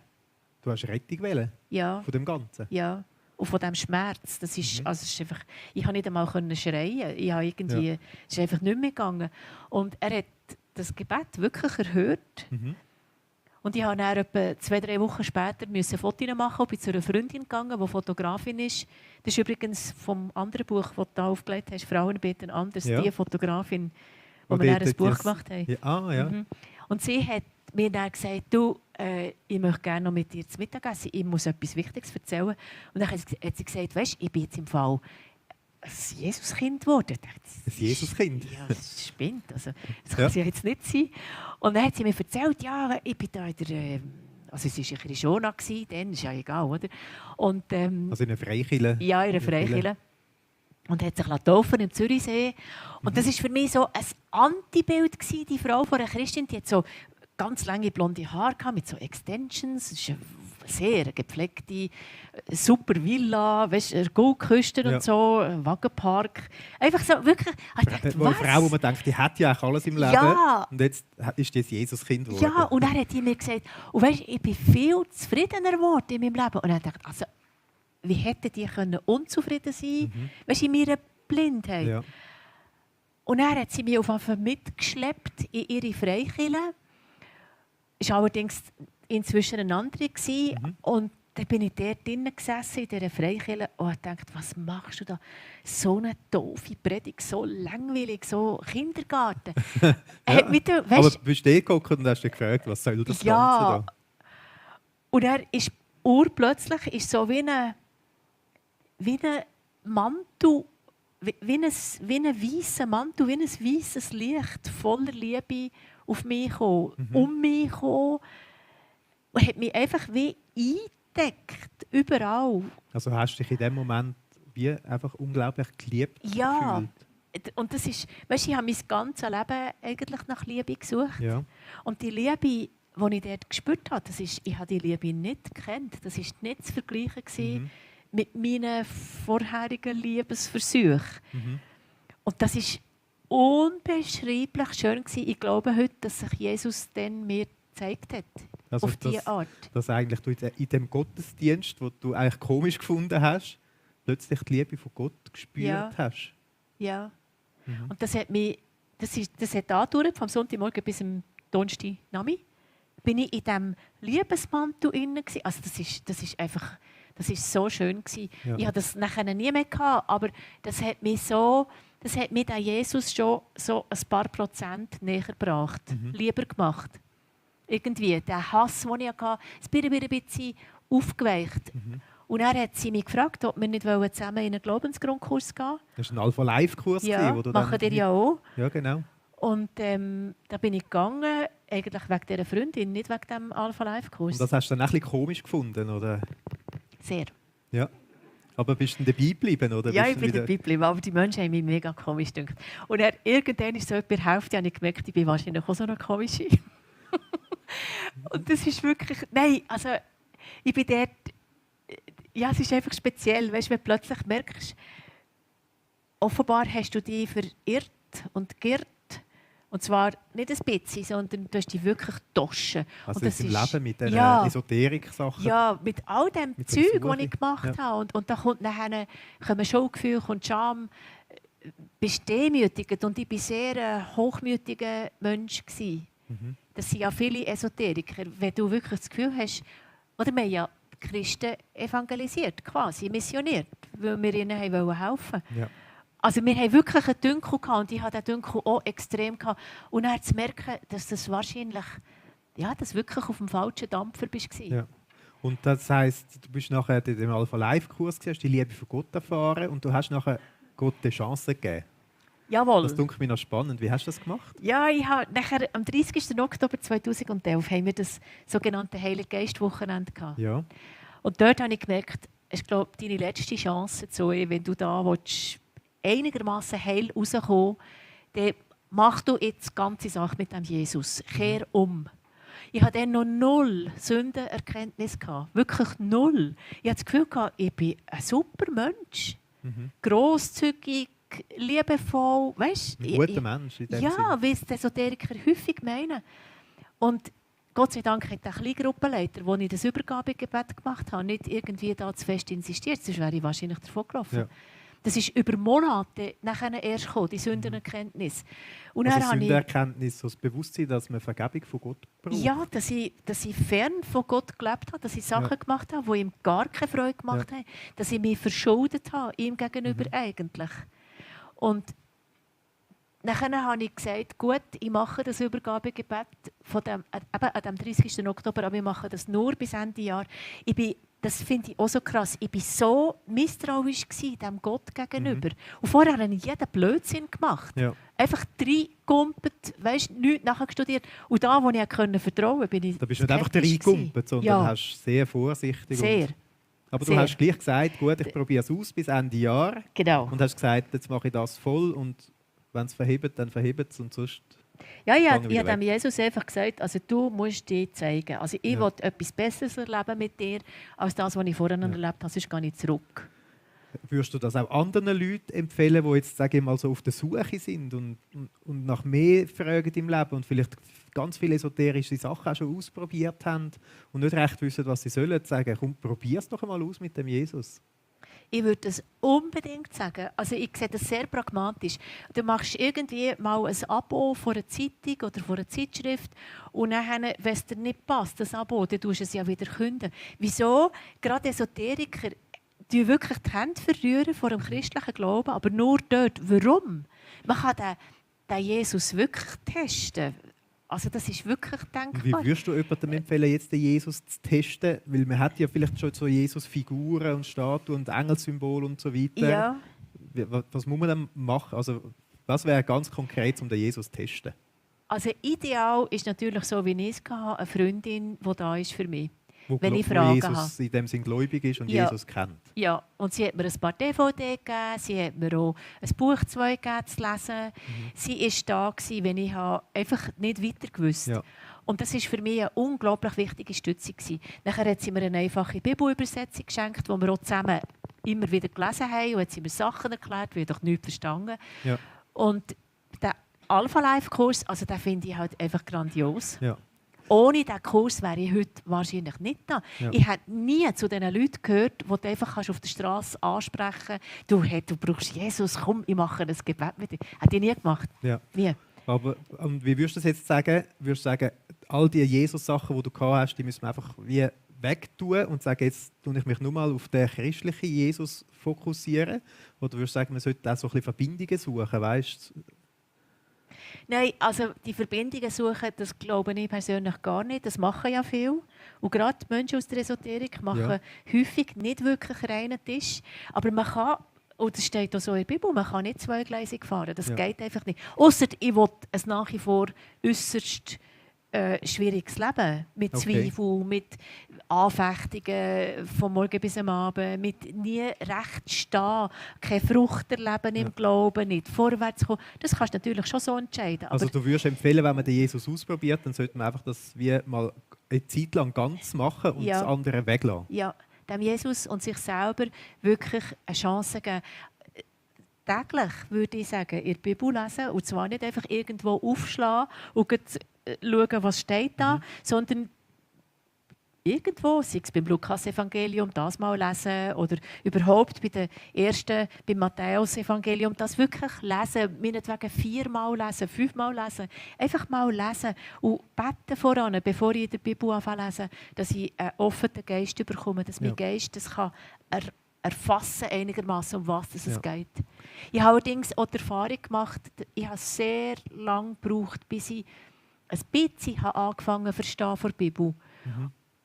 Du hast Rettung wollen? Ja. Von dem Ganzen? Ja. Und von diesem Schmerz. Das ist, also es ist einfach, ich konnte nicht einmal schreien. Es ist einfach nicht mehr gegangen. Und er hat das Gebet wirklich erhört. Und ich musste dann etwa 2-3 Wochen später Fotos machen. Ich bin zu einer Freundin gegangen, die Fotografin ist. Das ist übrigens vom anderen Buch, das du aufgelegt hast, «Frauen beten anders», die Fotografin, wo wir dann ein Buch gemacht haben. Ja. Und sie hat mir dann gesagt, du, ich möchte gerne noch mit dir zu Mittag essen, ich muss etwas Wichtiges erzählen. Und dann hat sie gesagt, weißt, ich bin jetzt im Fall ein Jesuskind geworden. Ich dachte, Ein Jesuskind? Ja, das spinnt. Also, das kann ja jetzt nicht sein. Und dann hat sie mir erzählt, ja, ich bin da in der... Also es war in Krishona, dann ist ja egal, oder? Und, Also in einer Freikirche? Ja, in einer Freikirche. Und hat sich taufen im Zürichsee. Und das war für mich so ein Antibild gewesen, die Frau von einer Christin. Die hat so ganz lange blonde Haare gehabt, mit so Extensions. Es ist eine sehr gepflegte, super Villa, weißt, Goldküste und so, ein Wagenpark. Einfach so wirklich... Eine Frau, wo man denkt, die hat ja auch alles im Leben. Ja. Und jetzt ist das Jesuskind geworden. Ja, und dann hat die mir gesagt, und weißt, ich bin viel zufriedener geworden in meinem Leben. Und dann dachte ich, also, wie hätten die können unzufrieden sein können, weißt, in meiner Blindheit. Ja. Und dann hat sie mich auf einmal mitgeschleppt in ihre Freikirche. Es war allerdings inzwischen eine andere. Und dann bin ich dort drinnen gesessen, in dieser Freikirche, und dachte, was machst du da? So eine doofe Predigt, so langweilig, so Kindergarten. Ja. Mit der, Aber du bist geguckt und hast dich gefragt, was soll das Ganze da? Und er ist urplötzlich ist so wie ein Mantel, wie ein weißer Mantel, wie ein weißes Licht voller Liebe auf mich gekommen, um mich gekommen, und hat mich einfach wie eingedeckt, überall. Also hast du dich in dem Moment wie einfach unglaublich geliebt Ja. gefühlt? Und das ist, weißt, ich habe mein ganzes Leben eigentlich nach Liebe gesucht. Ja. Und die Liebe, die ich dort gespürt habe, ich habe die Liebe nicht gekannt. Das war nicht zu vergleichen mit meinen vorherigen Liebesversuchen. Und das war unbeschreiblich schön gewesen. Ich glaube heute, dass sich Jesus dann mir gezeigt hat. Also auf diese Art. Dass eigentlich du in dem Gottesdienst, den du eigentlich komisch gefunden hast, plötzlich die Liebe von Gott gespürt hast. Ja. Und das hat mich, das hat angedauert, vom Sonntagmorgen bis zum Donnerstagnachmittag. Bin ich in diesem Liebesmantel inne gewesen. Also das ist so schön gewesen. Ja. Ich hatte das nachher nie mehr gehabt, aber das hat mich an Jesus schon so ein paar Prozent näher gebracht, lieber gemacht. Irgendwie, der Hass, den ich hatte, es bin ein bisschen aufgeweicht. Und dann hat sie mich gefragt, ob wir nicht zusammen in einen Glaubensgrundkurs gehen wollen. Das war ein Alpha-Life-Kurs. Ja, machen ihr ja auch. Ja, genau. Und da bin ich gegangen, eigentlich wegen dieser Freundin, nicht wegen dem Alpha-Life-Kurs. Und das hast du dann ein bisschen komisch gefunden, oder? Sehr. Ja. Aber bist du dabei geblieben, oder? Ja, bist ich bin dabei geblieben, aber die Menschen haben mich mega komisch gedacht. Und dann, irgendwann ist so etwa der Hälfte, habe ich gemerkt, ich bin wahrscheinlich auch so eine komische. Und das ist wirklich, nein, also ich bin dort, ja, es ist einfach speziell, weißt, wenn du plötzlich merkst, offenbar hast du dich verirrt und geirrt. Und zwar nicht ein bisschen, sondern du hast dich wirklich getoschen. Also und das im ist, Leben mit den Esoterik-Sachen. Ja, mit all dem mit Zeug, das ich gemacht ja. habe. Und da kommen Schuldgefühle und Scham. Bist demütigend. Und ich war sehr ein hochmütiger Mensch. Das sind ja viele Esoteriker. Wenn du wirklich das Gefühl hast, oder wir haben ja die Christen evangelisiert, quasi missioniert, weil wir ihnen helfen wollten. Ja. Also wir hatten wirklich einen Dünkel und ich hatte den Dünkel auch extrem gehabt. Und dann zu merken, dass das wahrscheinlich, ja, dass wirklich auf dem falschen Dampfer bist. Ja. Und das heisst, du bist nachher in dem Alpha-Life-Kurs, hast die Liebe von Gott erfahren und du hast nachher Gott eine Chance gegeben. Jawohl. Das klingt mir noch spannend. Wie hast du das gemacht? Ja, ich habe nachher, am 30. Oktober 2011 haben wir das sogenannte Heilige Geist-Wochenende gehabt. Ja. Und dort habe ich gemerkt, ich glaube, deine letzte Chance, Zoe, wenn du da willst, einigermaßen heil rauskommen, dann mach du jetzt die ganze Sache mit dem Jesus. Kehr um. Ich hatte dann noch 0 Sündenerkenntnis. Wirklich 0. Ich hatte das Gefühl, ich bin ein super Mensch. Grosszügig, liebevoll. Weißt, Ein guter Mensch in dem Sinne. Ja, wie es die Esoteriker häufig meinen. Und Gott sei Dank hat der Kleingruppenleiter, wo ich das Übergabegebet gemacht habe, nicht irgendwie da zu fest insistiert, sonst wäre ich wahrscheinlich davon gelaufen. Ja. Das ist über Monate nachher erst gekommen, die Sündenerkenntnis. Und also Sündenerkenntnis, so das Bewusstsein, dass man Vergebung von Gott braucht? Ja, dass ich fern von Gott gelebt habe, dass ich Sachen gemacht habe, die ihm gar keine Freude gemacht haben, dass ich mich verschuldet habe, ihm gegenüber eigentlich. Und nachher habe ich gesagt, gut, ich mache das Übergabegebet an dem 30. Oktober, aber ich mache das nur bis Ende Jahr. Ich bin das finde ich auch so krass. Ich war so misstrauisch diesem Gott gegenüber. Und vorher habe ich jeden Blödsinn gemacht. Ja. Einfach reingekumpelt, weißt, nichts nachher studiert. Und da, wo ich vertrauen konnte, bin ich Da bist du nicht einfach skeptisch reingekumpelt, sondern Ja. hast sehr vorsichtig. Sehr. Aber du Sehr. hast gleich gesagt, gut, ich probiere es aus bis Ende Jahr. Genau. Und hast gesagt, jetzt mache ich das voll und wenn es verhebt, dann verhebt es und sonst... Ja, ich Gehe habe wieder dem Jesus einfach gesagt, also du musst dir zeigen. Also ich Ja. will etwas Besseres erleben mit dir, als das, was ich vorher erlebt habe, sonst gehe ich zurück. Würdest du das auch anderen Leuten empfehlen, die jetzt, sage ich mal, so auf der Suche sind und nach mehr fragen im Leben und vielleicht ganz viele esoterische Sachen auch schon ausprobiert haben und nicht recht wissen, was sie sollen, sagen, komm, probier es doch einmal aus mit dem Jesus. Ich würde das unbedingt sagen. Also ich sehe das sehr pragmatisch. Du machst irgendwie mal ein Abo von einer Zeitung oder von einer Zeitschrift und dann, wenn es dir nicht passt, das Abo, dann tust du es ja wieder künden. Wieso? Gerade Esoteriker die wirklich die Hände verrühren vor dem christlichen Glauben, aber nur dort. Warum? Man kann den Jesus wirklich testen. Also das ist wirklich denkbar. Wie würdest du jemandem empfehlen, jetzt den Jesus zu testen? Weil man hat ja vielleicht schon so Jesus-Figuren und Statuen und Engelsymbole und so weiter. Ja. Was muss man dann machen? Also, was wäre ganz konkret, um den Jesus zu testen? Also ideal ist natürlich so, wie ich es hatte, eine Freundin, die da ist für mich. Wenn ich Wo Fragen Jesus habe. in dem Sinn gläubig ist und Ja. Jesus kennt. Ja, und sie hat mir ein paar DVD gegeben, sie hat mir auch ein Buch 2 gegeben zu lesen. Sie war da, wenn ich einfach nicht weiter gewusst. Ja. Und das war für mich eine unglaublich wichtige Stütze. Nachher hat sie mir eine einfache Bibelübersetzung geschenkt, die wir auch zusammen immer wieder gelesen haben. Und hat sie mir Sachen erklärt, die ich doch nichts verstanden. Ja. Und der Alpha-Life-Kurs, also den finde ich halt einfach grandios. Ja. Ohne diesen Kurs wäre ich heute wahrscheinlich nicht da. Ja. Ich hätte nie zu den Leuten gehört, die du einfach auf der Straße ansprechen kannst. Du brauchst Jesus, komm, ich mache ein Gebet mit dir. Hätte ich nie gemacht. Ja. Nie. Aber und wie würdest du das jetzt sagen? Würdest du sagen, all die Jesus-Sachen, die du gehabt hast, die müssen wir einfach wie wegtun und sagen, jetzt tue ich mich nur mal auf den christlichen Jesus fokussieren? Oder würdest du sagen, man sollte auch so ein bisschen Verbindungen suchen, weißt? Nein, also die Verbindungen suchen, das glaube ich persönlich gar nicht. Das machen ja viele. Und gerade die Menschen aus der Esoterik machen häufig nicht wirklich reinen Tisch. Aber man kann, und das steht auch so in der Bibel, man kann nicht zweigleisig fahren. Das geht einfach nicht. Ausser ich will ein nach wie vor äußerst schwieriges Leben. Mit Zweifel, mit Anfechtungen vom Morgen bis am Abend, mit nie recht stehen, keine Frucht erleben im Glauben, nicht vorwärts kommen. Das kannst du natürlich schon so entscheiden. Also du würdest empfehlen, wenn man den Jesus ausprobiert, dann sollte man einfach das wie mal eine Zeit lang ganz machen und das andere weglassen. Ja, dem Jesus und sich selber wirklich eine Chance geben. Täglich würde ich sagen, in der Bibel lesen, und zwar nicht einfach irgendwo aufschlagen und schauen, was steht da, sondern irgendwo, sei es beim Lukas-Evangelium, das mal lesen oder überhaupt beim Matthäus-Evangelium, das wirklich lesen, meinetwegen 4-mal lesen, 5-mal lesen, einfach mal lesen und beten voran, bevor ich in der Bibel anfange zu lesen, dass ich einen offenen Geist bekomme, dass mein Geist das kann erfassen einigermaßen, um was es geht. Ich habe allerdings auch die Erfahrung gemacht, ich habe sehr lange gebraucht, bis ich ein bisschen angefangen zu verstehen von der Bibel.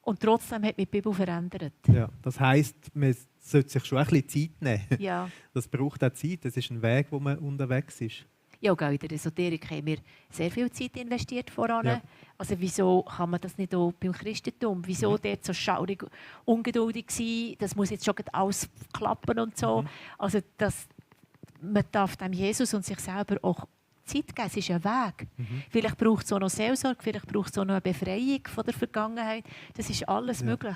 Und trotzdem hat mich die Bibel verändert. Ja, das heisst, man sollte sich schon ein bisschen Zeit nehmen. Ja. Das braucht auch Zeit, das ist ein Weg, wo man unterwegs ist. Ja, auch in der Esoterik haben wir sehr viel Zeit investiert voran. Ja. Also wieso kann man das nicht auch beim Christentum? Wieso dort so schaurig, ungeduldig sein? Das muss jetzt schon alles klappen und so. Also man darf dem Jesus und sich selber auch Zeit geben. Es ist ein Weg. Vielleicht braucht es auch noch Seelsorge, vielleicht braucht es auch noch eine Befreiung von der Vergangenheit. Das ist alles möglich.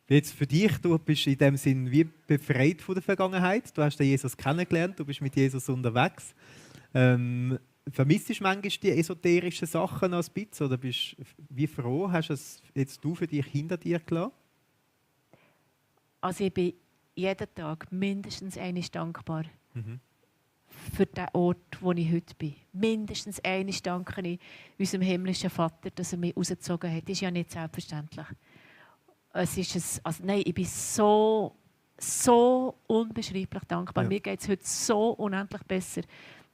Jetzt für dich, du bist in dem Sinn wie befreit von der Vergangenheit. Du hast den Jesus kennengelernt, du bist mit Jesus unterwegs. Vermisst du manchmal die esoterischen Sachen noch ein bisschen? Oder bist du wie froh, hast du es jetzt für dich hinter dir gelassen? Also ich bin jeden Tag mindestens einmal dankbar für den Ort, wo ich heute bin. Mindestens einmal danke ich unserem himmlischen Vater, dass er mich rausgezogen hat. Das ist ja nicht selbstverständlich. Ich bin so unbeschreiblich dankbar. Ja. Mir geht es heute so unendlich besser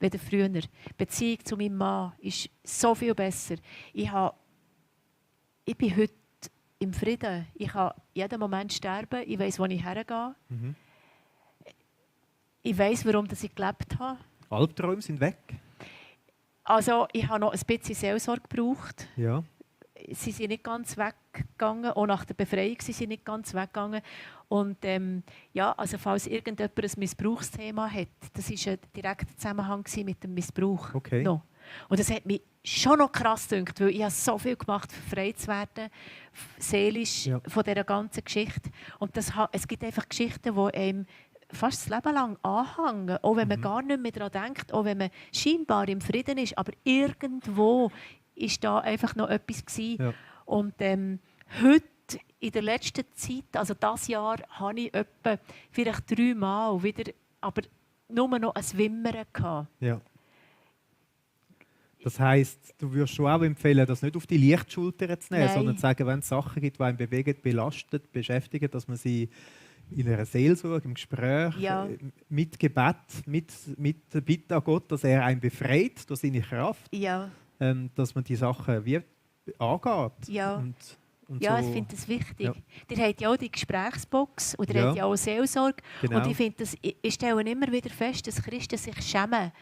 als früher. Die Beziehung zu meinem Mann ist so viel besser. Ich bin heute im Frieden. Ich kann jeden Moment sterben. Ich weiss, wo ich hergehe. Mhm. Ich weiss, warum dass ich gelebt habe. Albträume sind weg. Also, ich habe noch ein bisschen Seelsorge gebraucht. Ja. Sie sind nicht ganz weggegangen. Auch nach der Befreiung sind sie nicht ganz weggegangen. Und ja, also falls irgendjemand ein Missbrauchsthema hat, das war ein direkter Zusammenhang mit dem Missbrauch. Okay. No. Und das hat mich schon noch krass gedacht, weil ich habe so viel gemacht, um frei zu werden, seelisch von dieser ganzen Geschichte. Und es gibt einfach Geschichten, die einem fast das Leben lang anhängen, auch wenn man gar nicht mehr daran denkt, auch wenn man scheinbar im Frieden ist, aber irgendwo ist da einfach noch etwas gewesen. Ja. Und heute, in der letzten Zeit, also dieses Jahr, habe ich etwa vielleicht 3 Mal wieder, aber nur noch ein Wimmern gehabt. Ja. Das heisst, du würdest schon auch empfehlen, das nicht auf die Lichtschulter zu nehmen, sondern zu sagen, wenn es Sachen gibt, die einen bewegen, belastet, beschäftigen, dass man sie in einer Seelsorge, im Gespräch, mit Gebet, mit der Bitte an Gott, dass er einen befreit durch seine Kraft, dass man die Sachen wie angeht. Ja, und ja, so. Ich finde das wichtig. Ja. Ihr habt ja auch die Gesprächsbox und ihr habt ja auch Seelsorge. Genau. Und ich stelle immer wieder fest, dass Christen sich schämen,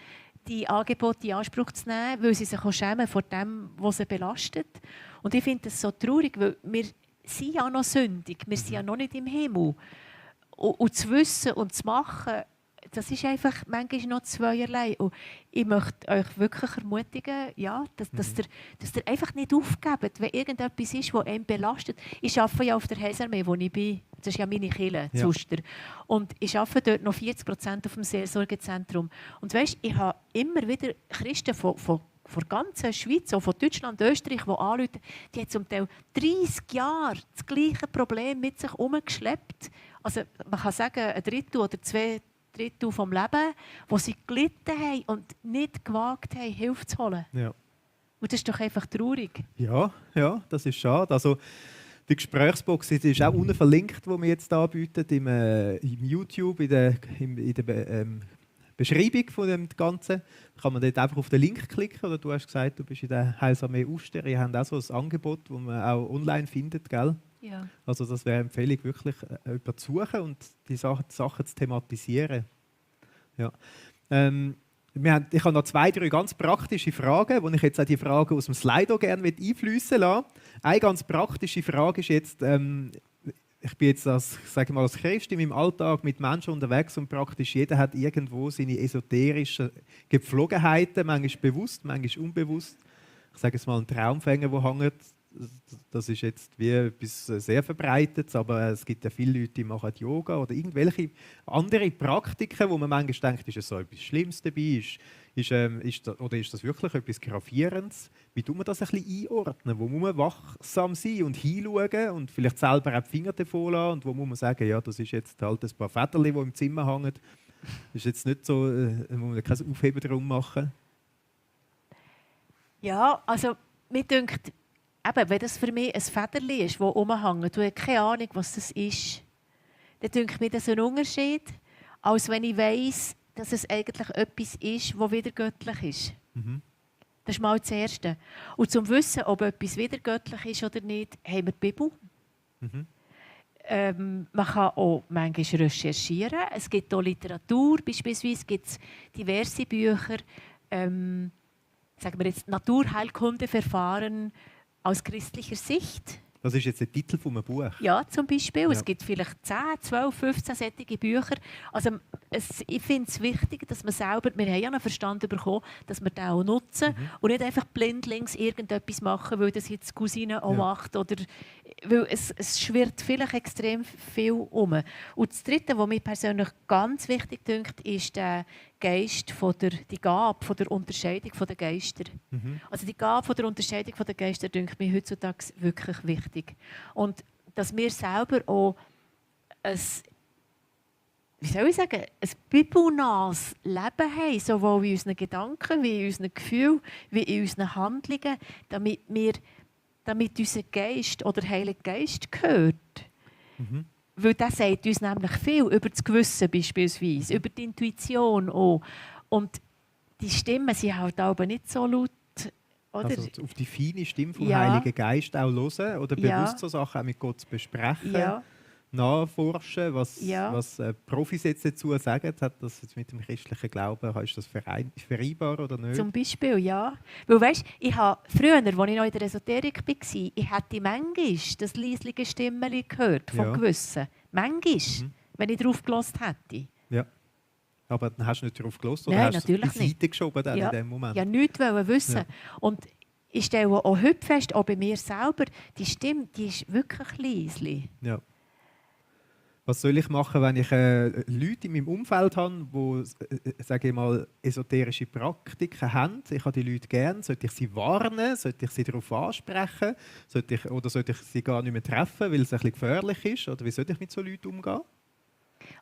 die Angebote in Anspruch zu nehmen, weil sie sich auch schämen vor dem, was sie belastet. Und ich finde das so traurig, weil wir sind ja noch sündig, wir sind ja noch nicht im Himmel. Und zu wissen und zu machen, das ist einfach manchmal noch zweierlei. Und ich möchte euch wirklich ermutigen, ja, dass ihr einfach nicht aufgebt, wenn irgendetwas ist, das einen belastet. Ich arbeite ja auf der Heilsarmee, wo ich bin. Das ist ja meine Kirche, Zuster. Und ich arbeite dort noch 40% auf dem Seelsorgezentrum. Und weisst, ich habe immer wieder Christen von der ganzen Schweiz, auch von Deutschland, Österreich, die anrufen, die haben zum Teil 30 Jahre das gleiche Problem mit sich herumgeschleppt. Also man kann sagen, 1/3 oder 2/3 vom Leben, wo sie gelitten haben und nicht gewagt haben, Hilfe zu holen. Ja. Und das ist doch einfach traurig. Ja, das ist schade. Also, die Gesprächsbox ist auch unten verlinkt, die wir jetzt anbieten, im YouTube, in der Beschreibung von dem Ganzen. Kann man dort einfach auf den Link klicken. Oder du hast gesagt, du bist in der Heilsarmee Uster. Ihr habt auch so ein Angebot, das man auch online findet, gell? Ja. Also das wäre eine Empfehlung, wirklich jemanden zu suchen und die Sachen zu thematisieren. Ja. Ich habe noch 2, 3 ganz praktische Fragen, wo ich jetzt auch die Fragen aus dem Slido gerne einfließen lasse. Eine ganz praktische Frage ist jetzt, ich bin jetzt als Christ in meinem Alltag mit Menschen unterwegs und praktisch jeder hat irgendwo seine esoterischen Gepflogenheiten, manchmal bewusst, manchmal unbewusst. Ich sage jetzt mal einen Traumfänger, der hängt. Das ist jetzt wie etwas sehr Verbreitetes, aber es gibt ja viele Leute, die machen Yoga oder irgendwelche andere Praktiken, wo man manchmal denkt, ist es so etwas Schlimmes dabei, oder ist das wirklich etwas Gravierendes? Wie tut man das ein bisschen einordnen? Wo muss man wachsam sein und hinschauen und vielleicht selber auch die Finger davon lassen? Und wo muss man sagen, ja, das ist jetzt halt ein paar Federchen, die im Zimmer hängen. Das ist jetzt nicht so, muss man kein Aufheben darum machen. Ja, also mir dünkt, eben, wenn das für mich ein Federchen ist, das rumhängt, du hast keine Ahnung, was das ist, dann dünkt mir das ein Unterschied, als wenn ich weiss, dass es eigentlich etwas ist, das wieder göttlich ist. Mhm. Das ist mal das Erste. Und zum Wissen, ob etwas wieder göttlich ist oder nicht, haben wir die Bibel. Mhm. Man kann auch manchmal recherchieren. Es gibt auch Literatur, beispielsweise gibt es diverse Bücher, sagen wir jetzt Naturheilkundeverfahren aus christlicher Sicht. Das ist jetzt der Titel von einem Buch. Ja, zum Beispiel. Ja. Es gibt vielleicht 10, 12, 15 solche Bücher. Also, ich finde es wichtig, dass man selber, wir haben ja einen Verstand bekommen, dass wir den auch nutzen und nicht einfach blindlings irgendetwas machen, weil das jetzt die Cousine auch macht. Oder, weil es schwirrt vielleicht extrem viel um. Und das Dritte, was mir persönlich ganz wichtig dünkt, ist der Geist die Gabe von der Unterscheidung der Geister. Mhm. Also die Gabe von der Unterscheidung der Geister dünkt mir heutzutage wirklich wichtig. Und dass wir selber auch ein bibelnahes Leben haben, sowohl in unseren Gedanken, wie in unseren Gefühlen, wie in unseren Handlungen, damit unser Geist oder der Heilige Geist gehört. Mhm. Weil das sagt uns nämlich viel über das Gewissen beispielsweise, über die Intuition auch. Und die Stimmen sind halt aber nicht so laut oder? Also auf die feine Stimme vom Ja. Heiligen Geist auch hören oder Ja. bewusst so Sachen auch mit Gott zu besprechen, Ja, nachforschen, ja. was Profis jetzt dazu sagen. Hat das jetzt mit dem christlichen Glauben, ist das vereinbar oder nicht? Zum Beispiel, ja. Weil weißt, ich habe früher, als ich noch in der Esoterik war, ich hätte manchmal das leisliche Stimmchen gehört von Ja. Gewissen. Manchmal, wenn ich darauf gehört hätte. Ja. Aber dann hast du nicht darauf gehört oder Nein, hast du es natürlich beiseite geschoben dann Ja, in dem Moment? ja, nichts wissen. Ja. Und ich stelle auch heute fest, auch bei mir selber, die Stimme, die ist wirklich leise. Ja. Was soll ich machen, wenn ich Leute in meinem Umfeld habe, die sage ich mal, esoterische Praktiken haben? Ich habe die Leute gern. Sollte ich sie warnen? Sollte ich sie darauf ansprechen? Sollte ich sie gar nicht mehr treffen, weil es ein bisschen gefährlich ist? Oder wie sollte ich mit solchen Leuten umgehen?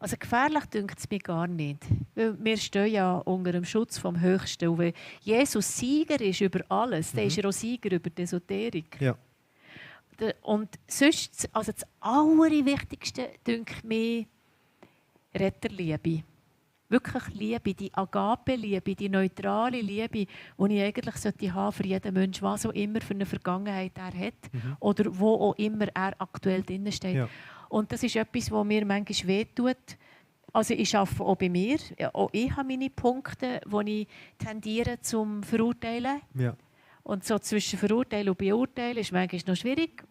Also gefährlich dünkt es mir gar nicht. Weil wir stehen ja unter dem Schutz vom Höchsten. Und wenn Jesus Sieger ist über alles, dann ist er auch Sieger über die Esoterik. Ja. Und sonst, also das Allerwichtigste, dünkt mir Retterliebe. Wirklich Liebe, die Agape-Liebe, die neutrale Liebe, die ich eigentlich sollte haben für jeden Menschen, was auch immer für eine Vergangenheit er hat oder wo auch immer er aktuell drin steht. Ja. Und das ist etwas, was mir manchmal wehtut. Also ich arbeite auch bei mir. Auch ich habe meine Punkte, wo ich tendiere zum Verurteilen. Ja. Und so zwischen Verurteilen und Beurteilen ist manchmal noch schwierig.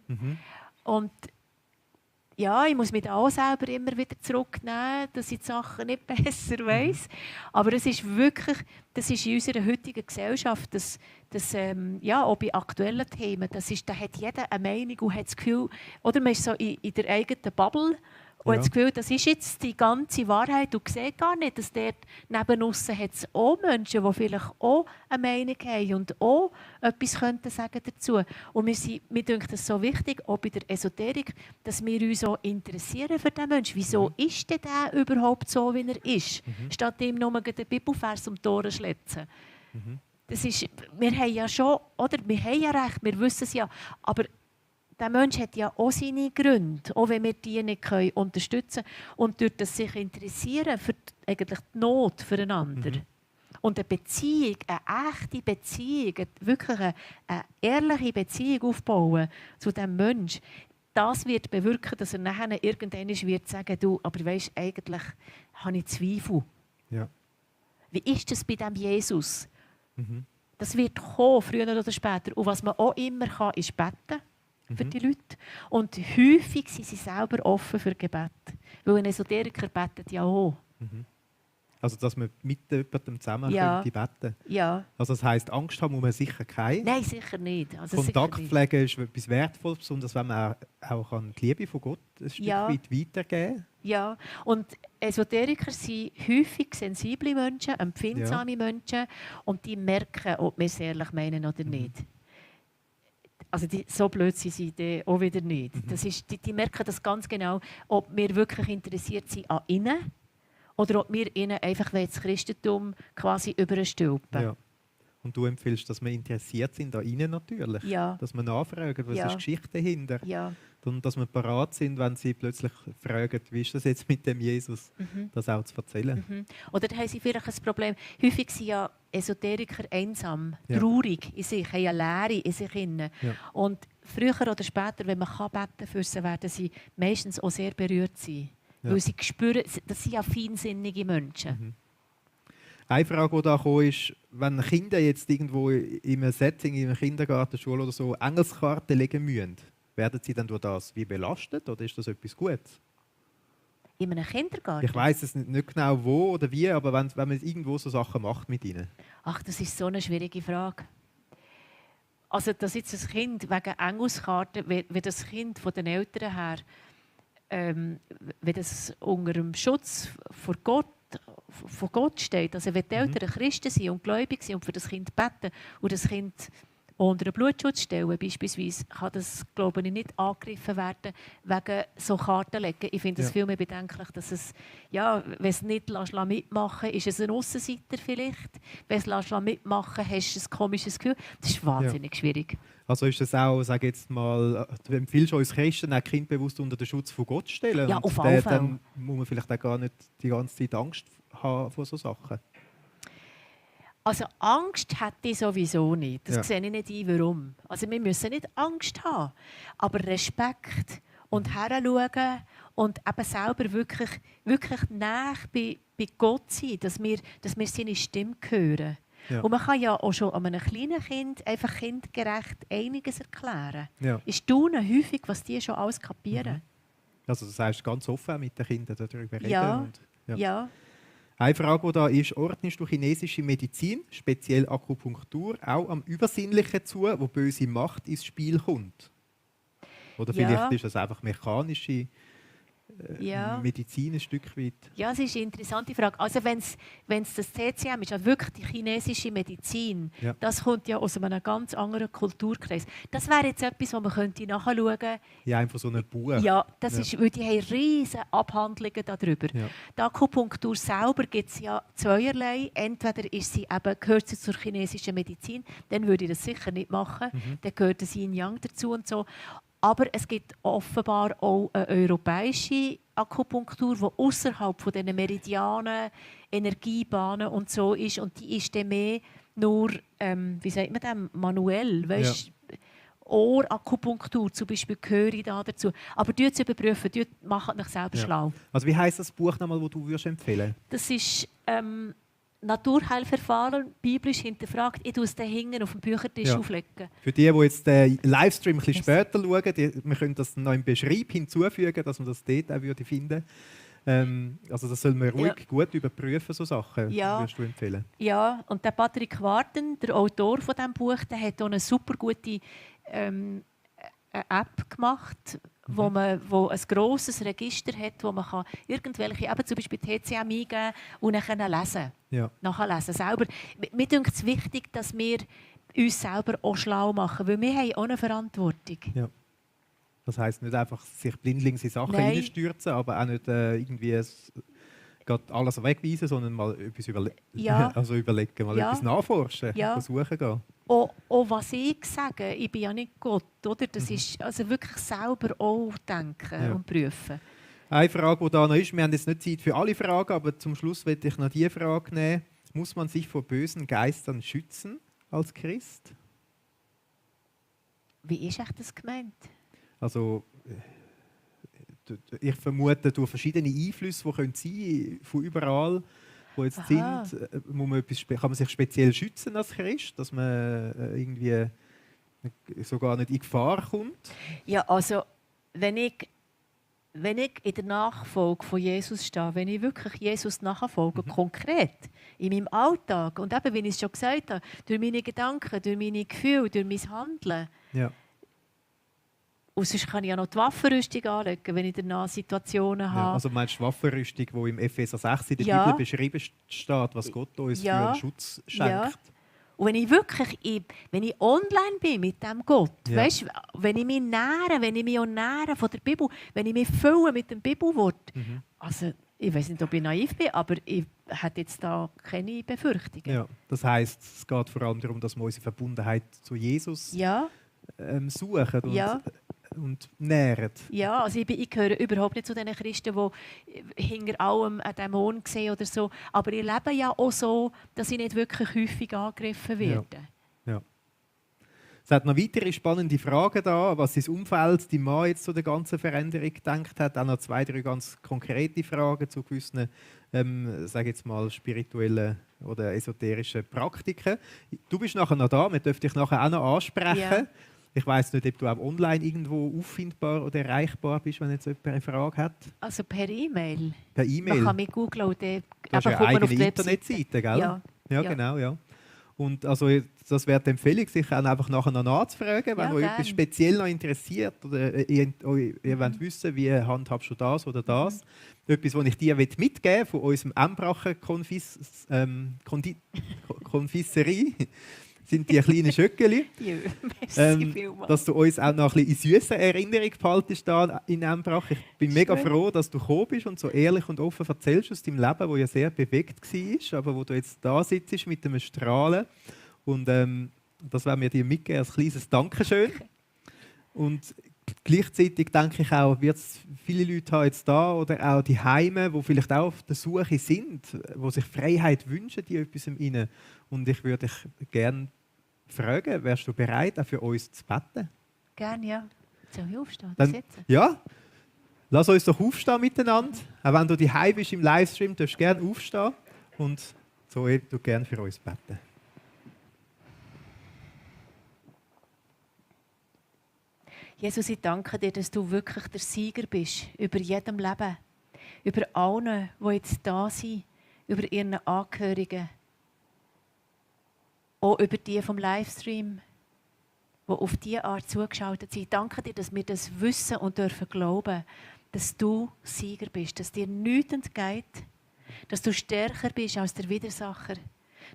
Und ja, ich muss mich auch selber immer wieder zurücknehmen, dass ich die Sachen nicht besser weiss. Aber es ist wirklich, das ist in unserer heutigen Gesellschaft, ja, auch bei aktuellen Themen, da hat jeder eine Meinung und hat das Gefühl, oder man ist so in der eigenen Bubble und hat das Gefühl, das ist jetzt die ganze Wahrheit und sieht gar nicht, dass dort neben uns hat es auch Menschen, die vielleicht auch eine Meinung haben und auch etwas könnten sagen dazu. Und mir denkt es so wichtig, auch bei der Esoterik, dass wir uns auch interessieren für den Menschen. Wieso ist denn der überhaupt so, wie er ist? Statt ihm nur den Bibelvers um die Ohren zu schlitzen. Das ist, wir haben ja schon, oder wir haben ja recht, wir wissen es ja, aber der Mensch hat ja auch seine Gründe, auch wenn wir die nicht unterstützen können. Und durch das sich interessieren für eigentlich die Not füreinander. Und eine Beziehung, eine echte Beziehung, wirklich eine ehrliche Beziehung aufbauen zu diesem Menschen, das wird bewirken, dass er nachher irgendwann wird sagen, du, aber weisst, eigentlich habe ich Zweifel. Ja. Wie ist das bei diesem Jesus? Das wird kommen, früher oder später. Und was man auch immer kann, ist beten für die Leute. Und häufig sind sie selber offen für Gebet. Weil ein Esoteriker betet ja auch. Also, dass man mit jemandem zusammen Ja. könnte beten. Ja. Also, das heisst, Angst haben muss man sicher keine. Nein, sicher nicht. Also Kontaktpflege ist etwas Wertvolles, besonders wenn man auch die Liebe von Gott ein Stück Ja. weit weitergeben kann. Ja, und Esoteriker sind häufig sensible Menschen, empfindsame Menschen und die merken, ob wir es ehrlich meinen oder nicht. Also so blöd sind sie dann auch wieder nicht. Das ist, die merken das ganz genau, ob wir wirklich interessiert sind an ihnen oder ob wir ihnen einfach das Christentum quasi überstülpen. Ja. Und du empfiehlst, dass wir interessiert sind an ihnen natürlich. Ja. Dass wir nachfragen, was Ja. ist die Geschichte dahinter. Ja. Und dass wir parat sind, wenn sie plötzlich fragen, wie ist das jetzt mit dem Jesus, das auch zu erzählen. Oder da haben sie vielleicht ein Problem. Häufig sind ja Esoteriker einsam, Ja. traurig in sich, haben eine Leere in sich. Ja. Und früher oder später, wenn man beten für sie, werden sie meistens auch sehr berührt sein. Ja. Weil sie spüren, das sind ja feinsinnige Menschen. Eine Frage, die da gekommen ist, wenn Kinder jetzt irgendwo in einem Setting, in einer Kindergarten, Schule oder so, Engelskarten legen müssen, werden sie dann durch das wie belastet oder ist das etwas Gutes? In einem Kindergarten? Ich weiss es nicht genau wo oder wie, aber wenn man irgendwo so Sachen macht mit ihnen. Ach, das ist so eine schwierige Frage. Also, dass jetzt ein Kind wegen Engelskarten, wenn das Kind von den Eltern her, wenn das unter dem Schutz von Gott steht, also wenn die Eltern Christen sind und gläubig sind und für das Kind beten und das Kind unter einen Blutschutz stellen, beispielsweise, kann das, glaube ich, nicht angegriffen werden wegen so Kartenlegen. Ich finde es viel mehr bedenklich, dass es, ja, wenn es nicht mitmachen lässt, ist es ein Aussenseiter vielleicht. Wenn es mitmachen lässt, hast du ein komisches Gefühl. Das ist wahnsinnig schwierig. Also ist das auch, sage jetzt mal, du empfiehlst uns Christen, auch Kind bewusst unter den Schutz von Gott stellen? Ja, und auf jeden Fall. Dann muss man vielleicht auch gar nicht die ganze Zeit Angst haben vor so Sachen. Also Angst hätte ich sowieso nicht. Das Ja. sehe ich nicht ein, warum. Also wir müssen nicht Angst haben, aber Respekt und heranschauen und eben selber wirklich nah bei Gott sein, dass wir seine Stimme hören. Ja. Und man kann ja auch schon einem kleinen Kind einfach kindgerecht einiges erklären. Ja. Ich staune häufig, was die schon alles kapieren. Also das heißt ganz offen mit den Kindern darüber reden. Ja, Und, ja. ja. Eine Frage, die da ist, ordnest du chinesische Medizin, speziell Akupunktur, auch am Übersinnlichen zu, wo böse Macht ins Spiel kommt? Oder Ja. vielleicht ist das einfach mechanische Ja. Medizin ein Stück weit? Ja, das ist eine interessante Frage. Also wenn es das TCM ist, also wirklich die chinesische Medizin, Ja. das kommt ja aus einem ganz anderen Kulturkreis. Das wäre jetzt etwas, wo man könnte nachschauen könnte. Ja, einfach so ein Buch. Ja, das Ja. ist, weil die haben riesige Abhandlungen darüber. Ja. Die Akupunktur selber gibt es ja zweierlei. Entweder ist sie eben, gehört sie zur chinesischen Medizin, dann würde ich das sicher nicht machen. Dann gehört das Yin-Yang dazu und so. Aber es gibt offenbar auch eine europäische Akupunktur, die außerhalb von diesen Meridianen, Energiebahnen und so ist. Und die ist dann mehr nur, wie sagt man das, manuell. Weißt, Ohrakupunktur zum Beispiel gehöre ich da dazu. Aber dort zu überprüfen, dort macht euch selber Ja. schlau. Also wie heisst das Buch nochmal, das du würdest empfehlen? Das ist Naturheilverfahren, biblisch hinterfragt. Ich tue es dann hinten auf dem Büchertisch Ja. auflegen. Für die jetzt den Livestream ein bisschen später schauen, wir können das noch im Beschreib hinzufügen, dass man das dort auch würde finden. Also das soll man ruhig gut überprüfen, so Sachen, Ja. würdest du empfehlen. Ja, und der Patrick Warten, der Autor von diesem Buch, der hat auch eine super gute eine App gemacht, wo ein grosses Register hat, wo man kann irgendwelche, eben zum Beispiel TCM eingeben und dann lesen. Ja. Nachlesen selber. Mir denkt es wichtig, dass wir uns selber auch schlau machen, weil wir haben auch eine Verantwortung. Ja. Das heisst nicht einfach sich blindlings in Sachen Nein. reinstürzen, aber auch nicht irgendwie gerade alles wegweisen, sondern mal etwas Ja. also überlegen, mal Ja. etwas nachforschen, Ja. versuchen gehen. Auch was ich sage, ich bin ja nicht Gott, oder? Das ist also wirklich selber auch denken Ja. und prüfen. Eine Frage, die da noch ist, wir haben jetzt nicht Zeit für alle Fragen, aber zum Schluss möchte ich noch die Frage nehmen. Muss man sich vor bösen Geistern schützen als Christ? Wie ist echt das gemeint? Also, ich vermute, durch verschiedene Einflüsse, die sein können, von überall, die jetzt Aha. sind, muss man kann man sich speziell schützen als Christ, dass man irgendwie sogar nicht in Gefahr kommt. Ja, also wenn ich in der Nachfolge von Jesus stehe, wenn ich wirklich Jesus nachfolge, konkret, in meinem Alltag, und eben, wie ich es schon gesagt habe, durch meine Gedanken, durch meine Gefühle, durch mein Handeln, Ja. und sonst kann ich ja noch die Waffenrüstung anlegen, wenn ich danach Situationen Ja, habe. also meinst du Waffenrüstung, die im Epheser 6 in der Ja. Bibel beschrieben steht, was Gott uns Ja. für einen Schutz schenkt? Ja. Und wenn ich wirklich wenn ich online bin mit dem Gott, Ja. weißt, wenn ich mich nähere, wenn ich mich auch nähere von der Bibel, wenn ich mich fülle mit dem Bibelwort, also ich weiß nicht, ob ich naiv bin, aber ich hätte jetzt da keine Befürchtungen. Ja. Das heisst, es geht vor allem darum, dass wir unsere Verbundenheit zu Jesus Ja, suchen Ja. und nähren. ja, also ich gehöre überhaupt nicht zu den Christen, die hinter allem einen Dämon sehen oder so. Aber ich lebe ja auch so, dass ich nicht wirklich häufig angegriffen werde. Ja. Es hat noch weitere spannende Fragen da, was sein Umfeld, die Mann jetzt zu der ganzen Veränderung gedacht hat. Auch noch 2, 3 ganz konkrete Fragen zu gewissen, sage jetzt mal, spirituellen oder esoterischen Praktiken. Du bist nachher noch da, wir dürfen dich nachher auch noch ansprechen. Ja. Ich weiss nicht, ob du auch online irgendwo auffindbar oder erreichbar bist, wenn jetzt jemand eine Frage hat. Also per E-Mail. Per Man E-Mail. kann mich googlen und dann Du hast eine kommt man auf eigene die Webseite. Internetseite, gell? Ja. Ja, Ja. genau, ja. Und also, das wäre die Empfehlung, sich auch einfach nachher noch nachzufragen, wenn Ja, euch gern. etwas speziell noch interessiert oder ihr wollt wissen, wie handhabst du das oder das. Etwas, was ich dir mitgeben will, von unserem Embracher Konfiserie, sind die kleinen Schöckeli. Ja, merci vielmals. Dass du uns auch noch ein bisschen in süßer Erinnerung behaltest da in Embrach. Ich bin mega Schön. froh, dass du gekommen bist und so ehrlich und offen erzählst aus deinem Leben, das ja sehr bewegt war, aber wo du jetzt da sitzt mit einem Strahlen. Und das werden wir dir mitgeben als kleines Dankeschön. Und Gleichzeitig denke ich auch, wird es viele Leute haben jetzt da oder auch die Heime, wo vielleicht auch auf der Suche sind, wo sich Freiheit wünschen, die etwas im Innen. Und ich würde dich gerne fragen, wärst du bereit, auch für uns zu beten? Gerne, ja. Soll ich aufstehen? Dann, Sitzen? ja, lass uns doch aufstehen miteinander. Auch wenn du daheim bist im Livestream, darfst du gerne aufstehen und so du gerne für uns beten. Jesus, ich danke dir, dass du wirklich der Sieger bist über jedem Leben, über allen, die jetzt da sind, über ihren Angehörigen, auch über die vom Livestream, die auf diese Art zugeschaltet sind. Ich danke dir, dass wir das wissen und dürfen glauben, dass du Sieger bist, dass dir nichts entgeht, dass du stärker bist als der Widersacher,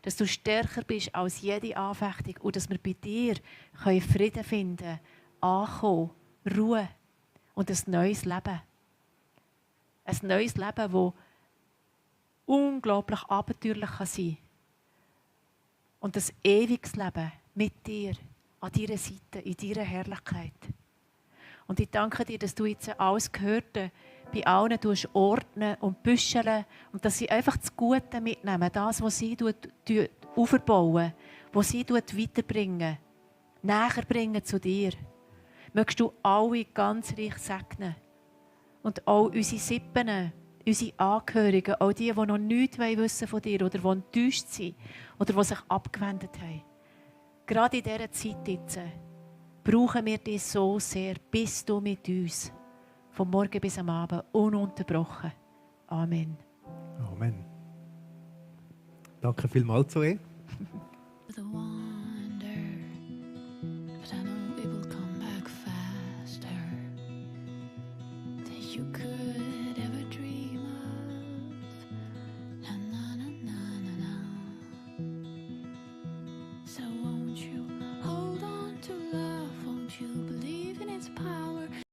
dass du stärker bist als jede Anfechtung und dass wir bei dir Frieden finden können, ankommen, Ruhe und ein neues Leben. Ein neues Leben, das unglaublich abenteuerlich sein kann. Und ein ewiges Leben mit dir, an deiner Seite, in deiner Herrlichkeit. Und ich danke dir, dass du jetzt alles Gehörte bei allen ordnen und büscheln und dass sie einfach das Gute mitnehmen, das, was sie aufbauen, was sie weiterbringen, näher bringen zu dir. Mögst du alle ganz reich segnen. Und auch unsere Sippen, unsere Angehörigen, auch die noch nichts wissen von dir oder die enttäuscht sind oder die sich abgewendet haben. Gerade in dieser Zeit jetzt brauchen wir dich so sehr, bist du mit uns. Vom Morgen bis am Abend, ununterbrochen. Amen. Amen. Danke vielmals, Zoe.